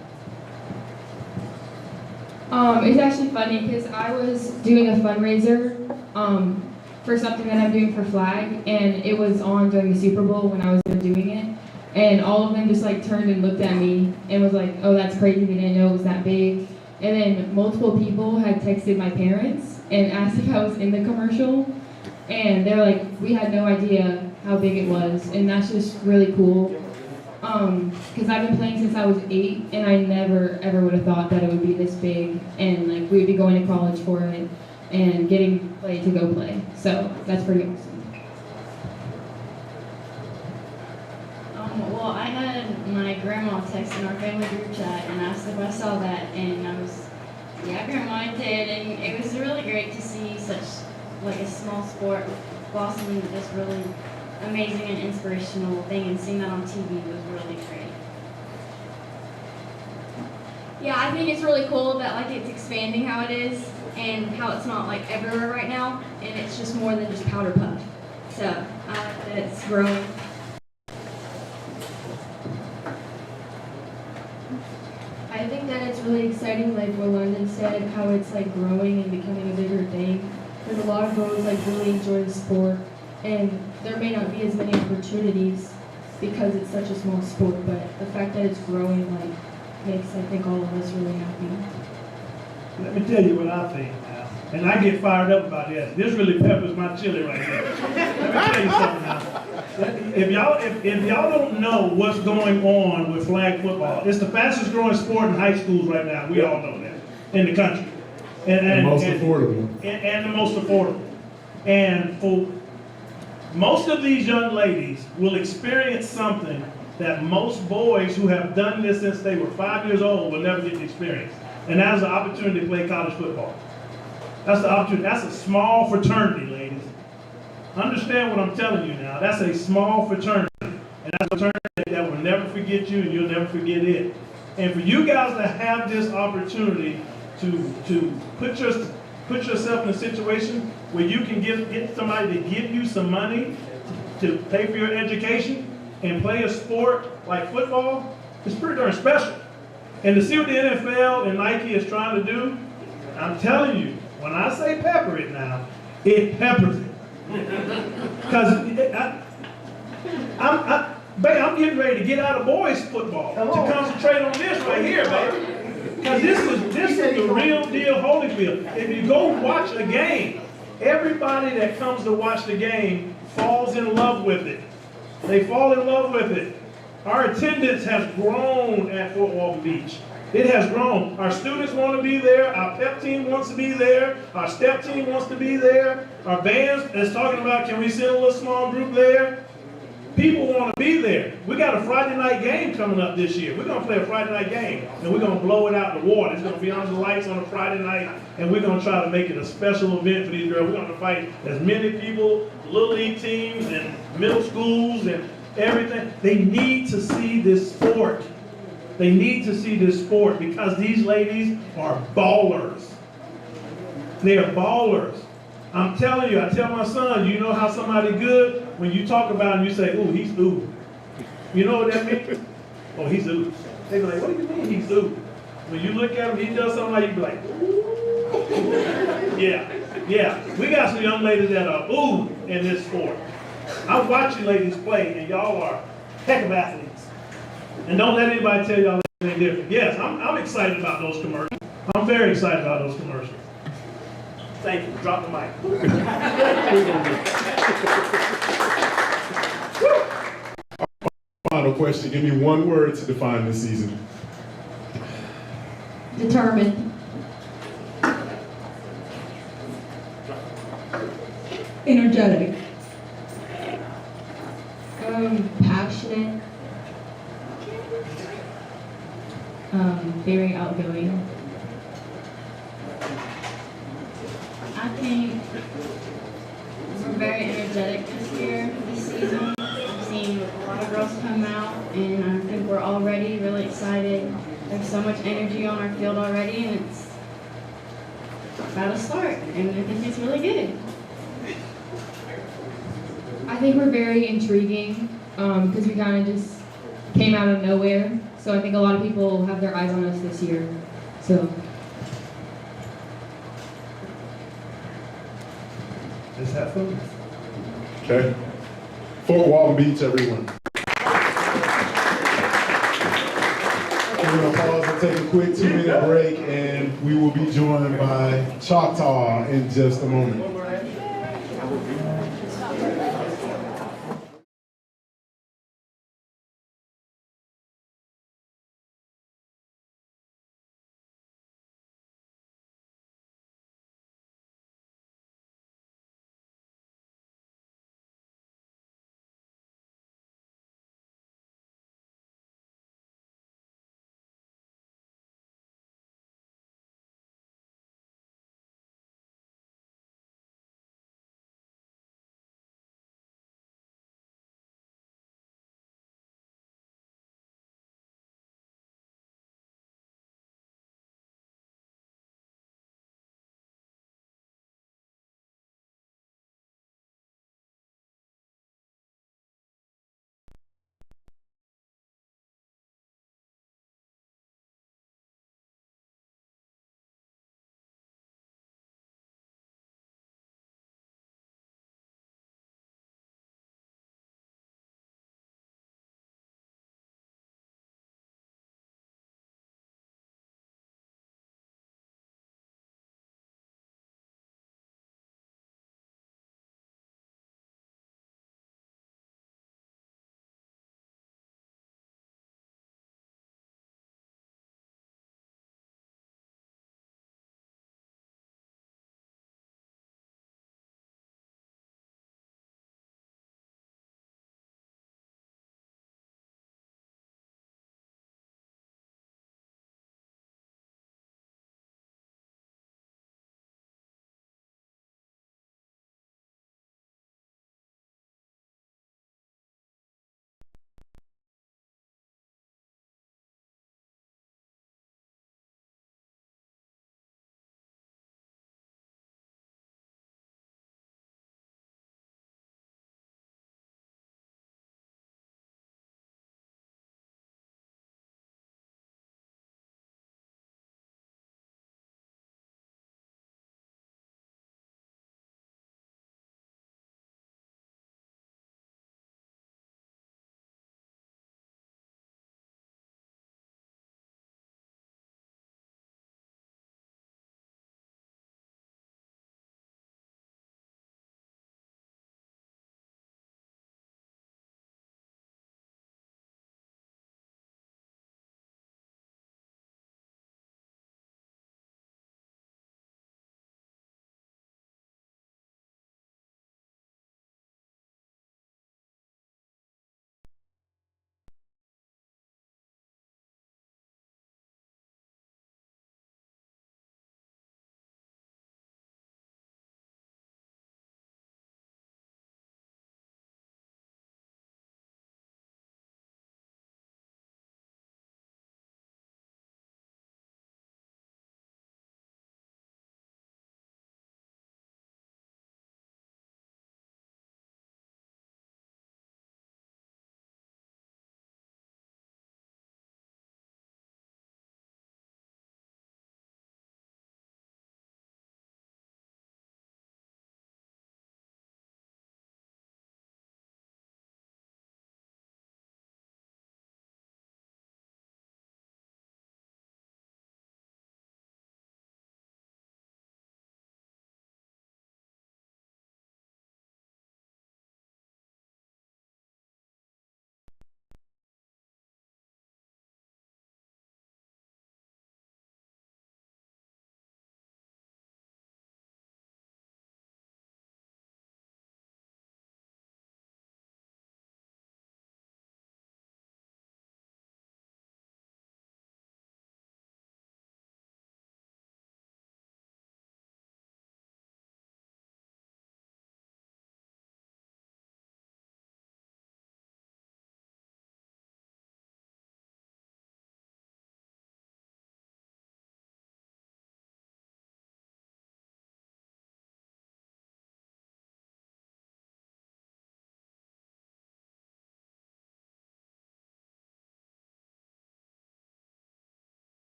It's actually funny because I was doing a fundraiser for something that I'm doing for Flag, and it was on during the Super Bowl when I was doing it. And all of them just like turned and looked at me and was like, oh, that's crazy, they didn't know it was that big. And then multiple people had texted my parents and asked if I was in the commercial. And they're like, we had no idea how big it was. And that's just really cool. Because I've been playing since I was 8, and I never ever would have thought that it would be this big. And like we'd be going to college for it and getting play to go play. So that's pretty awesome. Well, I had my grandma text in our family group chat and asked if I saw that, and I was, yeah, Grandma, I did, and it was really great to see such like a small sport blossom into this really amazing and inspirational thing, and seeing that on TV was really great. Yeah, I think it's really cool that like it's expanding how it is and how it's not like everywhere right now, and it's just more than just powder puff. So I like that it's growing. I think that it's really exciting, like what London said, how it's like growing and becoming a bigger thing. Because a lot of girls like really enjoy the sport, and there may not be as many opportunities because it's such a small sport, but the fact that it's growing like makes, I think, all of us really happy. Let me tell you what I think now. And I get fired up about this. This really peppers my chili right here. Let me tell you something now. If y'all don't know what's going on with flag football, it's the fastest growing sport in high schools right now. We all know that in the country. And the most affordable. And the most affordable. And for most of these young ladies will experience something that most boys who have done this since they were 5 years old will never get to experience. And that is the opportunity to play college football. That's the opportunity. That's a small fraternity, ladies. Understand what I'm telling you now. That's a small fraternity. And that's a fraternity that will never forget you, and you'll never forget it. And for you guys to have this opportunity to put yourself in a situation where you can get somebody to give you some money to pay for your education and play a sport like football, it's pretty darn special. And to see what the NFL and Nike is trying to do, I'm telling you, when I say pepper it now, it peppers it. Because Baby, I'm getting ready to get out of boys football to concentrate on this right here, baby. Because this is the real deal Holyfield. If you go watch a game, everybody that comes to watch the game falls in love with it. They fall in love with it. Our attendance has grown at Fort Walton Beach. It has grown. Our students want to be there. Our pep team wants to be there. Our step team wants to be there. Our band is talking about, can we send a little small group there? People want to be there. We got a Friday night game coming up this year. We're going to play a Friday night game, and we're going to blow it out in the water. It's going to be under the lights on a Friday night, and we're going to try to make it a special event for these girls. We're going to fight as many people, little league teams, and middle schools, and everything. They need to see this sport. They need to see this sport because these ladies are ballers. They are ballers. I'm telling you, I tell my son, you know how somebody good, when you talk about him, you say, ooh, he's ooh. You know what that means? Oh, he's ooh. They be like, what do you mean he's ooh? When you look at him, he does something like, you be like, ooh. Yeah. We got some young ladies that are ooh in this sport. I watch you ladies play, and y'all are heck of athletes. And don't let anybody tell y'all anything different. Yes, I'm excited about those commercials. I'm very excited about those commercials. Thank you. Drop the mic. Final question. Give me one word to define this season. Determined. Energetic. Passionate. Very outgoing. I think we're very energetic this season. I've seen a lot of girls come out, and I think we're already really excited. There's so much energy on our field already, and it's about to start, and I think it's really good. I think we're very intriguing because we kind of just came out of nowhere. So I think a lot of people have their eyes on us this year. So. Let's have fun. Okay. Fort Walton Beach, everyone. We're going to pause and take a quick 2-minute break, and we will be joined by Choctaw in just a moment.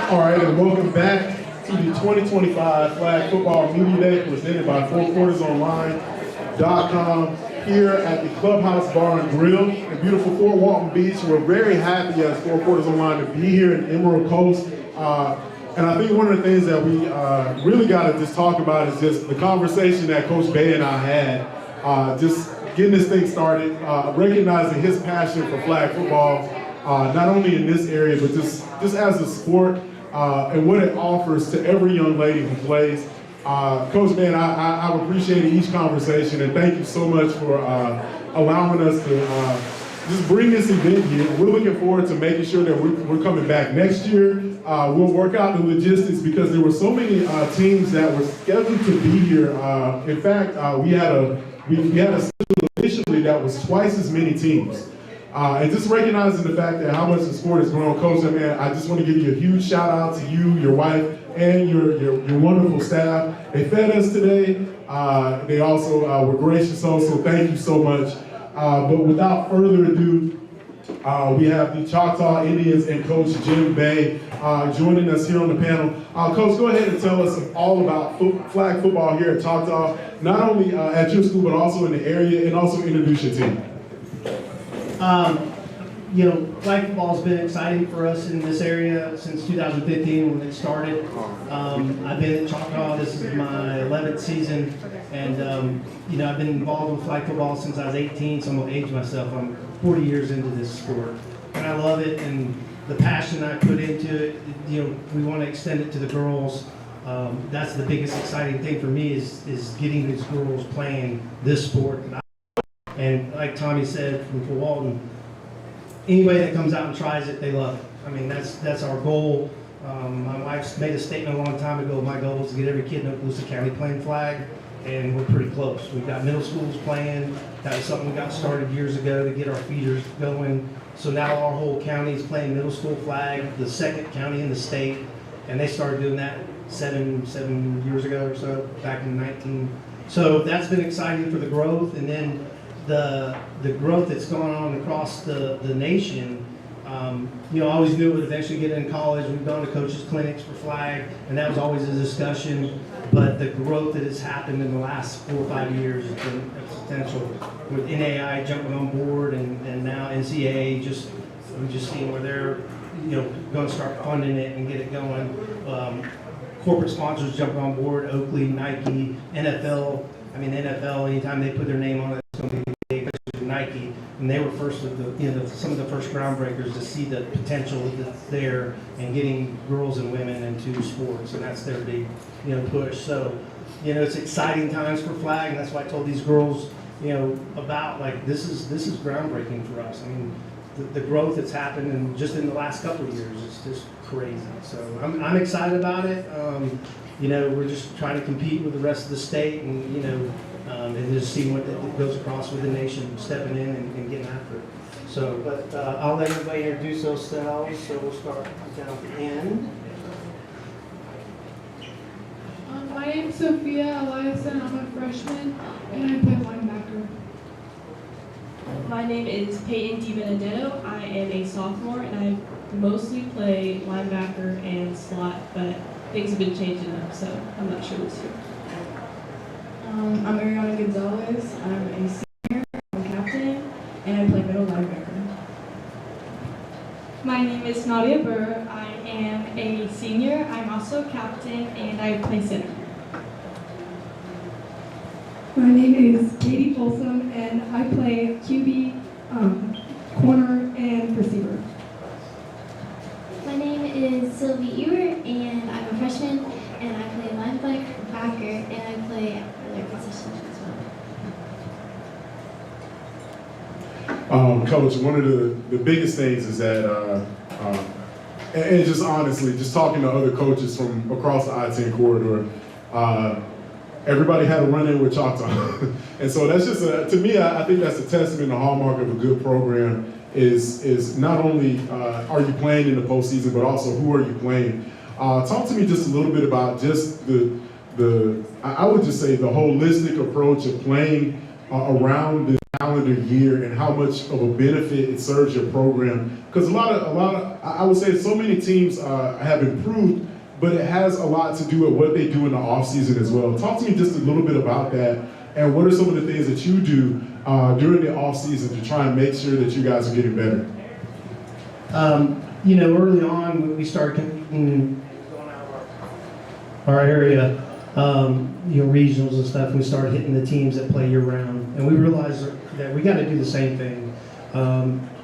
All right, and welcome back to the 2025 Flag Football Media Day presented by FourQuartersOnline.com here at the Clubhouse Bar and Grill in beautiful Fort Walton Beach. We're very happy as Four Quarters Online to be here in Emerald Coast. And I think one of the things that we really got to just talk about is just the conversation that Coach Bay and I had, just getting this thing started, recognizing his passion for flag football, not only in this area, but just as a sport, and what it offers to every young lady who plays. Coach Bay, I've appreciated each conversation, and thank you so much for allowing us to just bring this event here. We're looking forward to making sure that we're coming back next year. We'll work out the logistics because there were so many teams that were scheduled to be here. In fact, we had a schedule initially that was twice as many teams. And just recognizing the fact that how much the sport has grown, Coach, man, I just want to give you a huge shout out to you, your wife, and your wonderful staff. They fed us today. They also were gracious, so thank you so much. But without further ado, we have the Choctaw Indians and Coach Jim Bay joining us here on the panel. Coach, go ahead and tell us all about flag football here at Choctaw, not only at your school, but also in the area, and also introduce your team. You know, flag football's been exciting for us in this area since 2015 when it started. I've been at Choctaw, this is my 11th season, and you know, I've been involved with flag football since I was 18, so I'm gonna age myself. I'm 40 years into this sport, and I love it, and the passion I put into it, you know, we want to extend it to the girls. That's the biggest exciting thing for me is getting these girls playing this sport. And like Tommy said from Walton, anybody that comes out and tries it, they love it. I mean, that's our goal. My wife's made a statement a long time ago. My goal is to get every kid in Okaloosa County playing flag, and we're pretty close. We've got middle schools playing. That was something we got started years ago to get our feeders going. So now our whole county is playing middle school flag, the second county in the state, and they started doing that seven years ago or so, back in 19. So that's been exciting for the growth, and then the growth that's going on across the nation. You know, I always knew it would eventually get in college. We've gone to coaches clinics for flag, and that was always a discussion. But the growth that has happened in the last 4 or 5 years has been substantial. With NAI jumping on board, and now NCAA we're just seeing where they're, you know, going to start funding it and get it going. Corporate sponsors jumping on board: Oakley, Nike, NFL. I mean, NFL. Anytime they put their name on it, it's going to be big. Nike, and they were first of the, you know, some of the first groundbreakers to see the potential that's there and getting girls and women into sports, and that's their big, you know, push. So, you know, it's exciting times for flag, and that's why I told these girls, you know, about like this is groundbreaking for us. I mean, the growth that's happened and just in the last couple of years is just crazy. So I'm excited about it. You know, we're just trying to compete with the rest of the state, and you know. And just seeing what goes across with the nation, stepping in and getting after it. So, but I'll let everybody introduce themselves. So we'll start down at the end. My name's Sophia Eliason. I'm a freshman, and I play linebacker. My name is Peyton DiBenedetto. I am a sophomore, and I mostly play linebacker and slot, but things have been changing up, so I'm not sure this year. I'm Ariana Gonzalez. I'm a senior, I'm captain, and I play middle linebacker. My name is Nadia Burr. I am a senior. I'm also captain, and I play center. My name is Katie Folsom, and I play QB, corner, and receiver. My name is Sylvie Ewer, and I'm a freshman, and I play linebacker, and I play other positions as well. Coach, one of the biggest things is that, and just honestly, just talking to other coaches from across the I-10 corridor, everybody had a run-in with Choctaw. And so that's just, to me, I think that's a testament, a hallmark of a good program is not only are you playing in the postseason, but also who are you playing. Talk to me just a little bit about just I would just say the holistic approach of playing around the talent calendar year and how much of a benefit it serves your program? Because I would say so many teams have improved, but it has a lot to do with what they do in the off season as well. Talk to me just a little bit about that, and what are some of the things that you do during the off season to try and make sure that you guys are getting better? You know, early on when we started competing our area, you know, regionals and stuff, we started hitting the teams that play year round, and we realized that we got to do the same thing.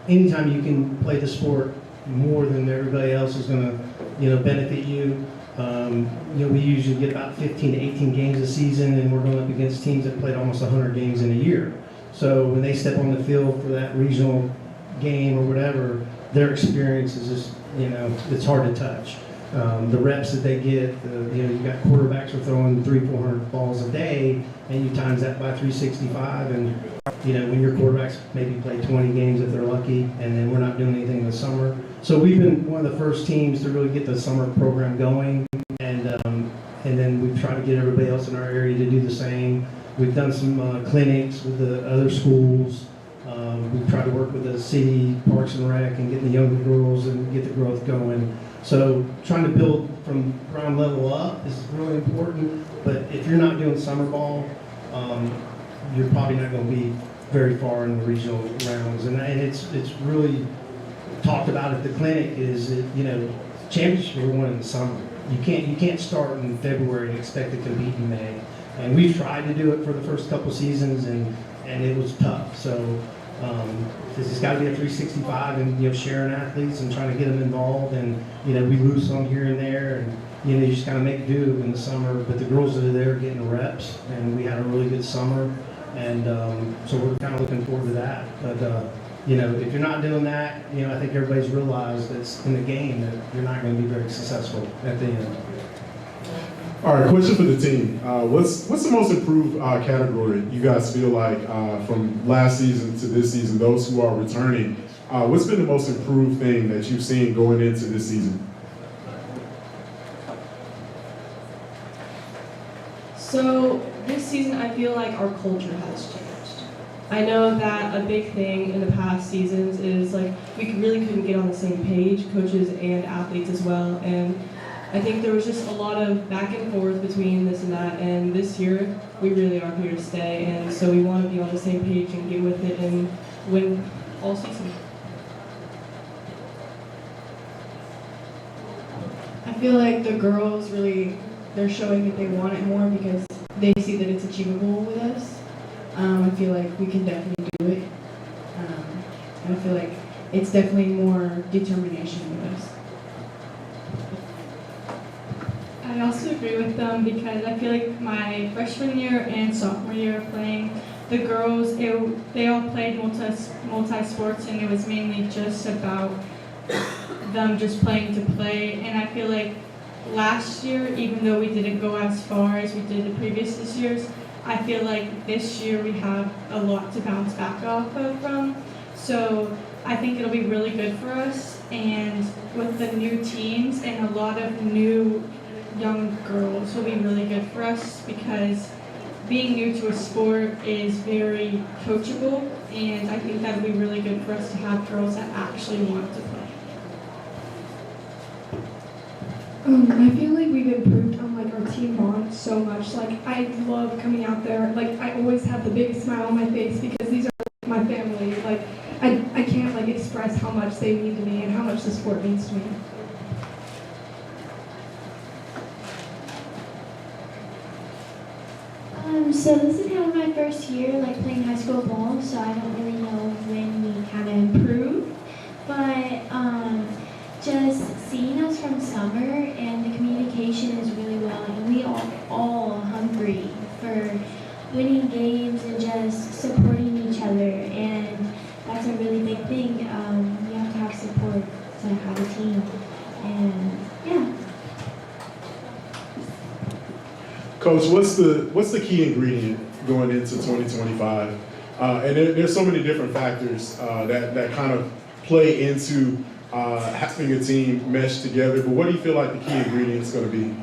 Anytime you can play the sport more than everybody else is going to, you know, benefit you. You know, we usually get about 15 to 18 games a season, and we're going up against teams that played almost 100 games in a year. So when they step on the field for that regional game or whatever, their experience is just, you know, it's hard to touch. The reps that they get, you know, you got quarterbacks who are throwing 300-400 balls a day, and you times that by 365, and you know, when your quarterbacks maybe play 20 games if they're lucky, and then we're not doing anything in the summer. So we've been one of the first teams to really get the summer program going, and then we've tried to get everybody else in our area to do the same. We've done some clinics with the other schools. We've tried to work with the city Parks and Rec and getting the younger girls and get the growth going. So trying to build from ground level up is really important, but if you're not doing summer ball, you're probably not going to be very far in the regional rounds. And it's really talked about at the clinic is that, you know, championships are won in the summer. You can't start in February and expect to compete in May. And we've tried to do it for the first couple seasons, and it was tough. So it's got to be a 365, and you know, sharing athletes and trying to get them involved. And you know, we lose some here and there, and you know, you just kind of make do in the summer. But the girls that are there getting the reps, and we had a really good summer, and so we're kind of looking forward to that. But you know, if you're not doing that, you know, I think everybody's realized that's in the game that you're not going to be very successful at the end. All right, question for the team. What's the most improved category you guys feel like from last season to this season, those who are returning? What's been the most improved thing that you've seen going into this season? So this season, I feel like our culture has changed. I know that a big thing in the past seasons is like we really couldn't get on the same page, coaches and athletes as well, and I think there was just a lot of back and forth between this and that, and this year we really are here to stay, and so we want to be on the same page and get with it and win all season. I feel like the girls really, they're showing that they want it more because they see that it's achievable with us. I feel like we can definitely do it. And I feel like it's definitely more determination with us. I also agree with them because I feel like my freshman year and sophomore year of playing, the girls, they all played multi-sports, and it was mainly just about them just playing to play. And I feel like last year, even though we didn't go as far as we did the previous years, I feel like this year we have a lot to bounce back off of from. So I think it'll be really good for us, and with the new teams and a lot of new young girls will be really good for us because being new to a sport is very coachable, and I think that would be really good for us to have girls that actually want to play. I feel like we've improved on like our team bond so much. Like I love coming out there. Like I always have the biggest smile on my face because these are my family. Like I can't like express how much they mean to me and how much the sport means to me. So this is kind of my first year like playing high school ball, so I don't really know when we kind of improved. But just seeing us from summer and the communication is really well, and we are all hungry for winning games and just supporting each other, and that's a really big thing. You have to have support to have a team, and yeah. Coach, what's the key ingredient going into 2025? And there's so many different factors that kind of play into having a team mesh together. But what do you feel like the key ingredient is going to be?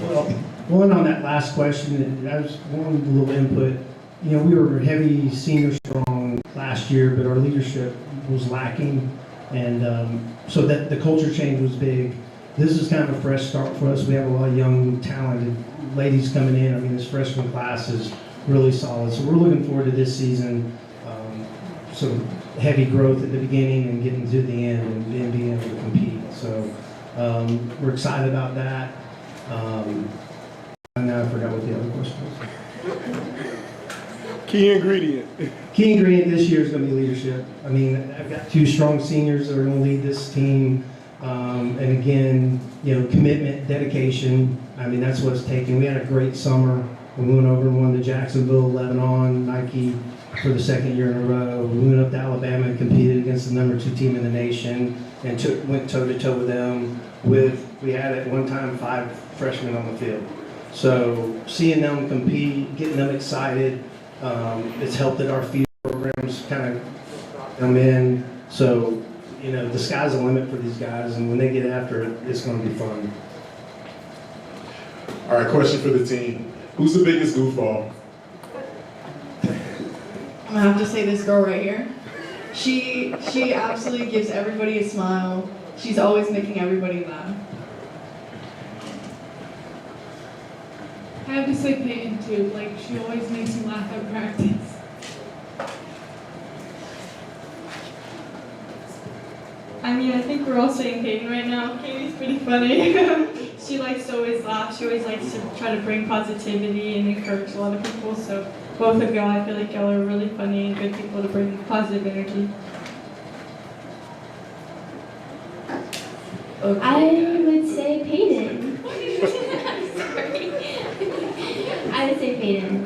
Well, one on that last question, I was one little input. You know, we were heavy senior strong last year, but our leadership was lacking, and so that the culture change was big. This is kind of a fresh start for us. We have a lot of young, talented ladies coming in. I mean, this freshman class is really solid. So we're looking forward to this season. Sort of heavy growth at the beginning and getting to the end and then being able to compete. So we're excited about that. And now I forgot what the other question was. Key ingredient. Key ingredient this year is going to be leadership. I mean, I've got 2 strong seniors that are going to lead this team. And again, commitment, dedication. I mean, that's what it's taken. We had a great summer. We went over and won the Jacksonville 11-on Nike for the 2nd year in a row. We went up to Alabama and competed against the #2 team in the nation and went toe-to-toe with them. We had at one time 5 freshmen on the field. So seeing them compete, getting them excited, it's helped that our feeder programs kind of come in. So, the sky's the limit for these guys, and when they get after it, it's going to be fun. All right, question for the team. Who's the biggest goofball? I'm gonna have to say this girl right here. She absolutely gives everybody a smile. She's always making everybody laugh. I have to say Peyton too. Like, she always makes me laugh at practice. I mean, I think we're all saying Peyton right now. Katie's pretty funny. She likes to always laugh. She always likes to try to bring positivity and encourage a lot of people. So both of y'all, I feel like y'all are really funny and good people to bring positive energy. Okay. I would say Peyton. Sorry. I would say Peyton.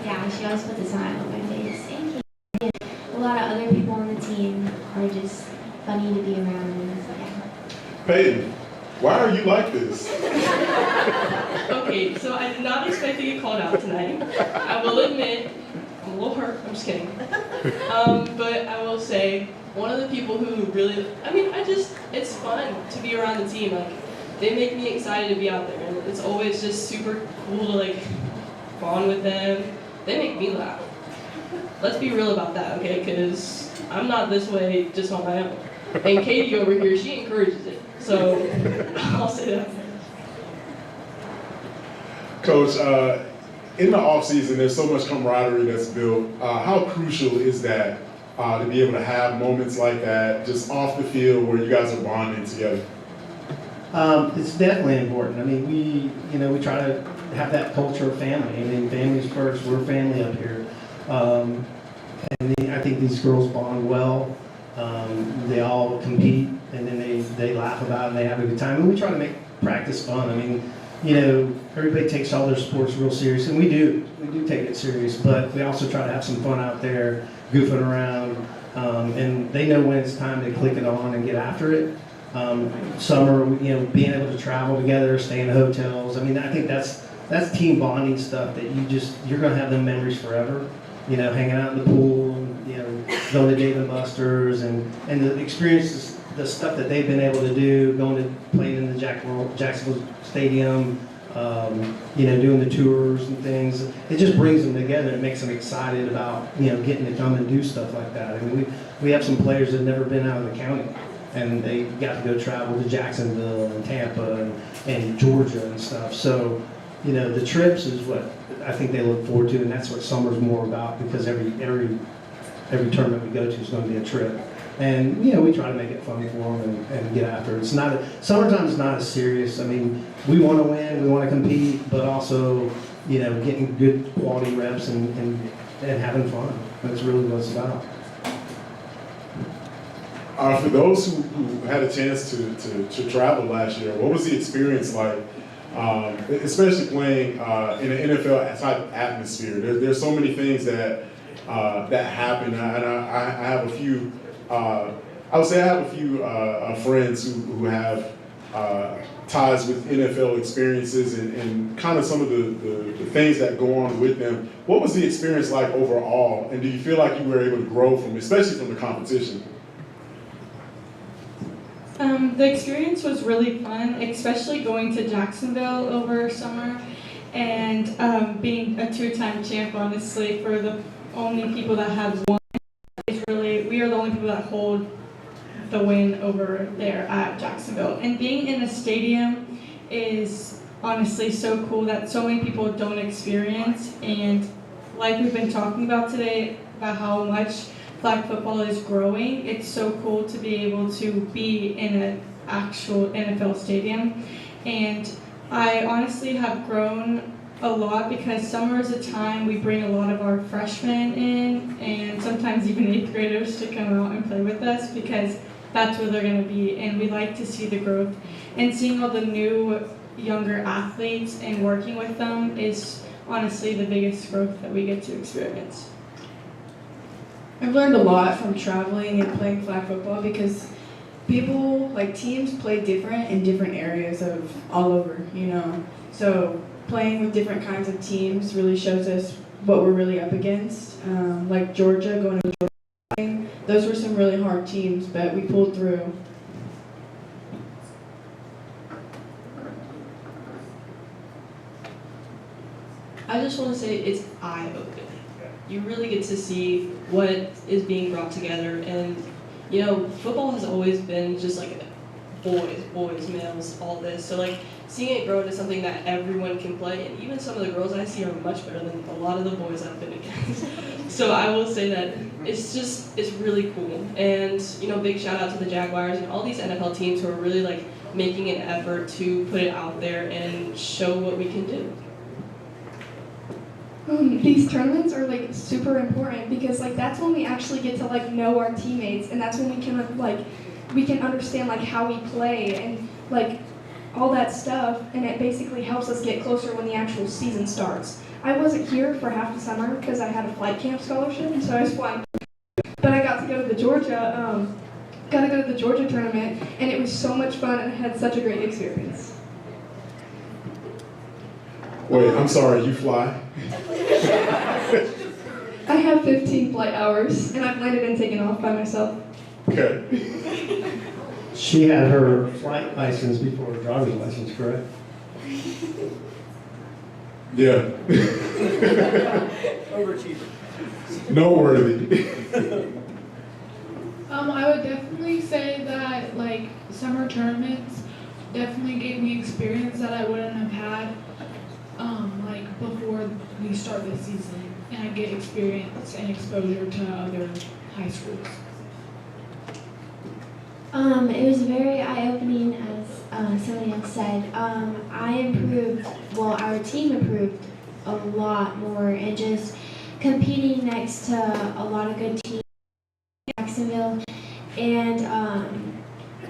Yeah, she always puts a smile on my face. And Katie. A lot of other people on the team are just funny to be around. And, yeah. Peyton, why are you like this? Okay, so I did not expect to get called out tonight. I will admit, I'm a little hurt. I'm just kidding. But I will say, one of the people who really, it's fun to be around the team. Like, they make me excited to be out there, and it's always just super cool to bond with them. They make me laugh. Let's be real about that, okay? Because I'm not this way just on my own. And Katie over here, she encourages it. So I'll say that. Coach, in the offseason, there's so much camaraderie that's built. How crucial is that to be able to have moments like that just off the field where you guys are bonding together? It's definitely important. I mean, we try to have that culture of family. I mean, family's first. We're family up here. I think these girls bond well. They all compete, and then they laugh about it and they have a good time. And we try to make practice fun. I mean, everybody takes all their sports real serious, and we do take it serious, but we also try to have some fun out there, goofing around, and they know when it's time to click it on and get after it. Summer, being able to travel together, stay in hotels. I mean, I think that's team bonding stuff that you're going to have them memories forever. Hanging out in the pool, going to Dave & Buster's, and the experiences, the stuff that they've been able to do, going to playing in the Jacksonville Stadium, doing the tours and things. It just brings them together. It makes them excited about, getting to come and do stuff like that. I mean, we have some players that have never been out of the county, and they got to go travel to Jacksonville and Tampa and Georgia and stuff. So, the trips is what I think they look forward to, and that's what summer's more about, because every tournament we go to is going to be a trip. And, we try to make it fun for them and get after it. Summertime is not as serious. I mean, we want to win, we want to compete, but also, getting good quality reps and having fun. That's really what it's about. For those who had a chance to travel last year, what was the experience like, especially playing in an NFL type atmosphere? There's so many things that happen, and I have a few. I would say I have a few friends who have ties with NFL experiences and kind of some of the things that go on with them. What was the experience like overall, and do you feel like you were able to grow especially from the competition? The experience was really fun, especially going to Jacksonville over summer and being a two-time champ, honestly, for the only people that have won is really we are the only people that hold the win over there at Jacksonville. And being in the stadium is honestly so cool that so many people don't experience. And like we've been talking about today, about how much flag football is growing, it's so cool to be able to be in an actual NFL stadium. And I honestly have grown a lot because summer is a time we bring a lot of our freshmen in and sometimes even 8th graders to come out and play with us because that's where they're going to be, and we like to see the growth. And seeing all the new younger athletes and working with them is honestly the biggest growth that we get to experience. I've learned a lot from traveling and playing flag football because people, like teams, play different in different areas of all over, you know. So playing with different kinds of teams really shows us what we're really up against. Like Georgia, going to Georgia, those were some really hard teams, but we pulled through. I just want to say it's eye-opening. You really get to see what is being brought together, and you know, football has always been just like boys, males, all this. So like seeing it grow into something that everyone can play, and even some of the girls I see are much better than a lot of the boys I've been against. So I will say that it's really cool. And you know, big shout out to the Jaguars and all these NFL teams who are really like making an effort to put it out there and show what we can do. These tournaments are like super important because like that's when we actually get to like know our teammates, and that's when we can understand like how we play and like all that stuff, and it basically helps us get closer when the actual season starts. I wasn't here for half the summer because I had a flight camp scholarship, and so I was flying, but I got to go to the Georgia tournament, and it was so much fun, and I had such a great experience. Wait, I'm sorry, you fly? I have 15 flight hours, and I've landed and taken off by myself. Okay. She had her flight license before her driver's license, correct? Yeah. Overachiever. Noteworthy. I would definitely say that like summer tournaments definitely gave me experience that I wouldn't have had like before we start this season, and I get experience and exposure to other high schools. It was very eye-opening, as somebody else said. Our team improved a lot more, and just competing next to a lot of good teams in Jacksonville, and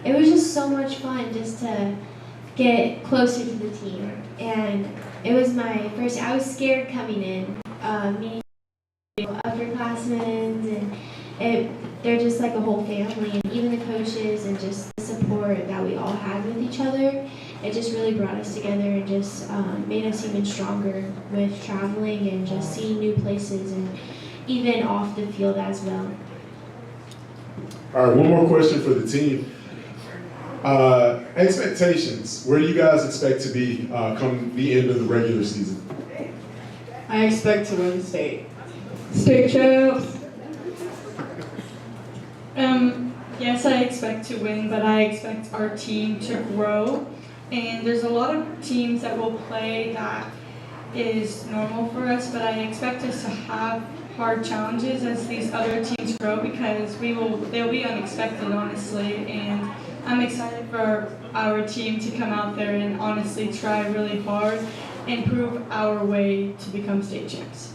it was just so much fun just to get closer to the team. And it was my first, I was scared coming in, meeting upperclassmen, and they're just like a whole family, and even the coaches and just the support that we all had with each other, it just really brought us together and just made us even stronger with traveling and just seeing new places and even off the field as well. All right, one more question for the team. Expectations. Where do you guys expect to be come the end of the regular season? I expect to win state. State champs. Yes, I expect to win, but I expect our team to grow. And there's a lot of teams that will play that is normal for us, but I expect us to have hard challenges as these other teams grow because they'll be unexpected, honestly. And I'm excited for our team to come out there and honestly try really hard and prove our way to become state champs.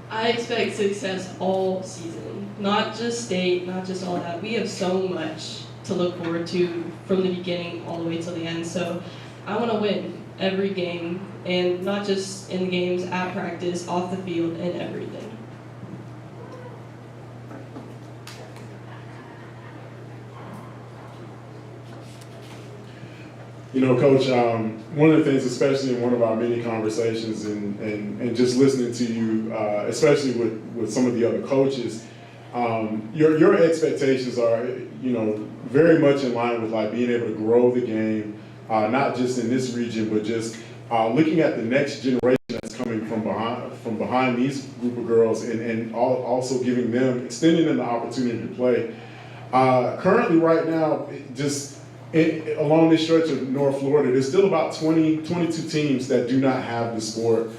I expect success all season, not just state, not just all that. We have so much to look forward to from the beginning all the way till the end. So I want to win every game, and not just in the games, at practice, off the field, and everything. You know, Coach, one of the things, especially in one of our many conversations and just listening to you, especially with some of the other coaches, your expectations are, you know, very much in line with like being able to grow the game, not just in this region, but just looking at the next generation that's coming from behind, behind these group of girls and also giving them, extending them the opportunity to play. Currently, right now, along this stretch of North Florida, there's still about 22 teams that do not have the sport.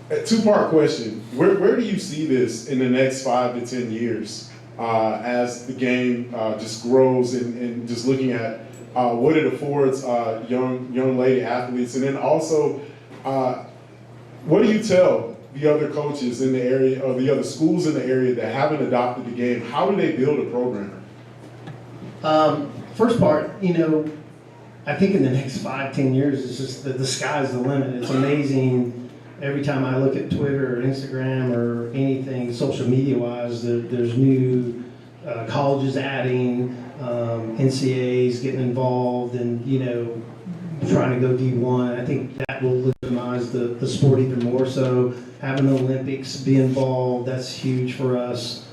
A two-part question. Where do you see this in the next 5 to 10 years as the game just grows and just looking at what it affords young lady athletes? And then also, what do you tell the other coaches in the area or the other schools in the area that haven't adopted the game? How do they build a program? First part, I think in the next 5-10 years, it's just the sky's the limit. It's amazing. Every time I look at Twitter or Instagram or anything social media wise, there's new colleges adding, NCAAs getting involved, and trying to go D1. I think that will legitimize the sport even more. So having the Olympics be involved, that's huge for us.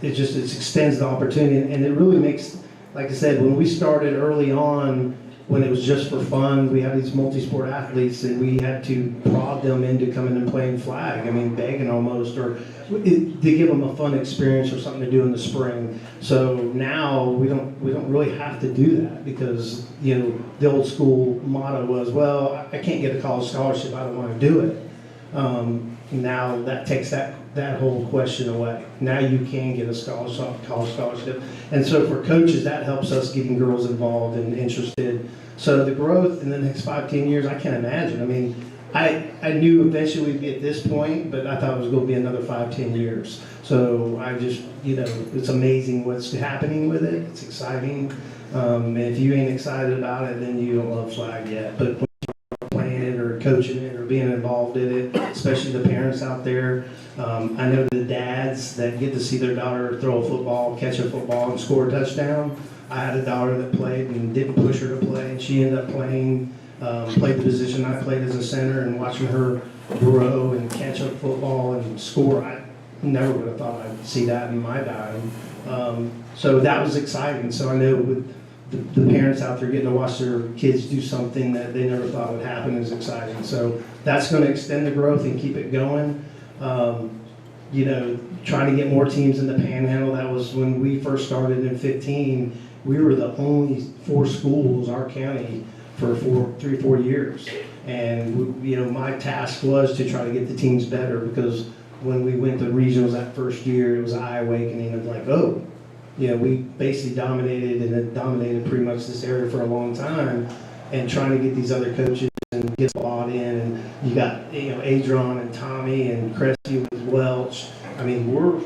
It extends the opportunity, and it really makes, like I said, when we started early on, when it was just for fun, we have these multi-sport athletes, and we had to prod them into coming and playing flag. I mean, begging almost, or to give them a fun experience or something to do in the spring. So now we don't really have to do that, because the old school motto was, well, I can't get a college scholarship, I don't want to do it. Now that takes that whole question away. Now you can get a college scholarship. And so for coaches, that helps us getting girls involved and interested. So the growth in the next 5-10 years, I can't imagine. I mean, I knew eventually we'd be at this point, but I thought it was going to be another 5-10 years. So I just, it's amazing what's happening with it. It's exciting. And if you ain't excited about it, then you don't love flag yet. But when you're playing it or coaching it or being involved in it, especially the parents out there, I know the dads that get to see their daughter throw a football, catch a football, and score a touchdown. I had a daughter that played and didn't push her to play, and she ended up playing, played the position I played as a center, and watching her grow and catch a football and score. I never would have thought I'd see that in my time. So that was exciting. So I know with the parents out there getting to watch their kids do something that they never thought would happen is exciting. So that's going to extend the growth and keep it going. Trying to get more teams in the Panhandle. That was when we first started in 15. We were the only 4 schools, our county, for 3-4 years. And my task was to try to get the teams better, because when we went to regionals that first year, it was an eye awakening of like, we basically dominated, and it dominated pretty much this area for a long time. And trying to get these other coaches and get bought in, and you got Adron and Tommy and Crestview with Welch. I mean, we're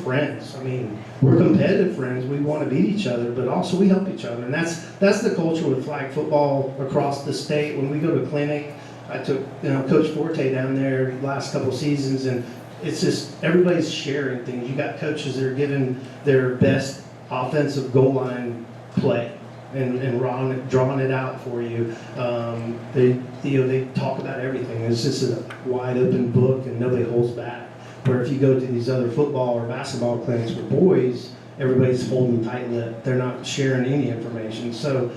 friends. I mean, we're competitive friends. We want to beat each other, but also we help each other, and that's the culture with flag football across the state. When we go to clinic, I took Coach Forte down there the last couple seasons, and it's just everybody's sharing things. You got coaches that are giving their best offensive goal line play and drawing it out for you. They talk about everything. It's just a wide open book, and nobody holds back. Where if you go to these other football or basketball clinics with boys, everybody's holding tight-lipped. They're not sharing any information. So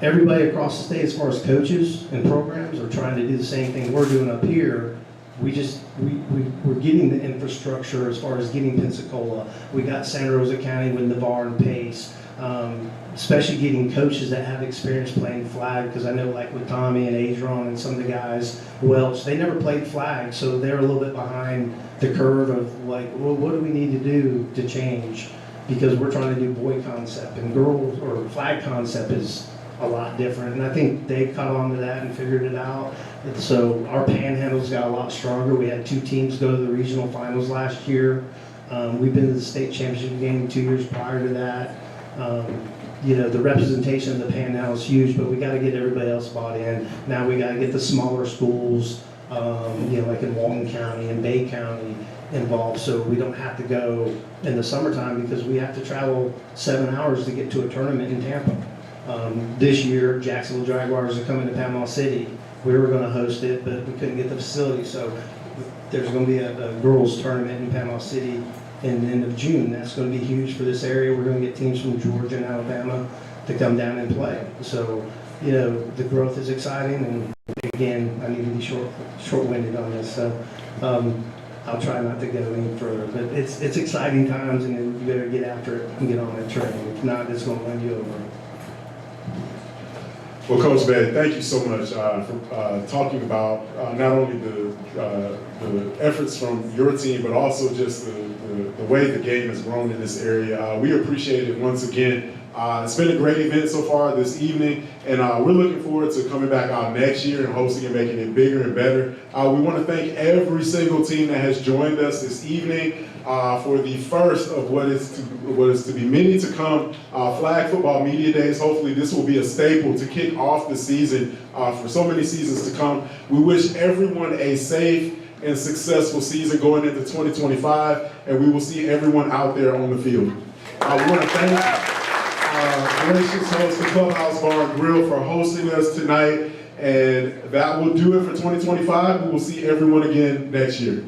everybody across the state, as far as coaches and programs, are trying to do the same thing we're doing up here. We're getting the infrastructure as far as getting Pensacola. We got Santa Rosa County with Navarre and Pace. Especially getting coaches that have experience playing flag, because I know like with Tommy and Adron and some of the guys, Welch, they never played flag, so they're a little bit behind the curve of like, well, what do we need to do to change? Because we're trying to do boy concept, and girls or flag concept is a lot different, and I think they caught on to that and figured it out. And so our Panhandle's got a lot stronger. We had 2 teams go to the regional finals last year. We've been to the state championship game 2 years prior to that. The representation of the Panhandle is huge, but we got to get everybody else bought in. Now we got to get the smaller schools, like in Walton County and Bay County, involved, so we don't have to go in the summertime, because we have to travel 7 hours to get to a tournament in Tampa. This year, Jacksonville Jaguars are coming to Panama City. We were going to host it, but we couldn't get the facility, so there's going to be a girls tournament in Panama City in the end of June. That's going to be huge for this area. We're going to get teams from Georgia and Alabama to come down and play. So, the growth is exciting, and again, I need to be short-winded on this, so I'll try not to go any further. But it's exciting times, and you better get after it and get on that train. If not, it's going to run you over. Well, Coach Bay, thank you so much for talking about not only the efforts from your team, but also just the way the game has grown in this area. We appreciate it once again. It's been a great event so far this evening, and we're looking forward to coming back out next year and hosting and making it bigger and better. We want to thank every single team that has joined us this evening for the first of what is to be many to come Flag Football Media Days. Hopefully this will be a staple to kick off the season for so many seasons to come. We wish everyone a safe and successful season going into 2025, and we will see everyone out there on the field. We want to thank gracious host, the Clubhouse Bar and Grill, for hosting us tonight, and that will do it for 2025. We will see everyone again next year.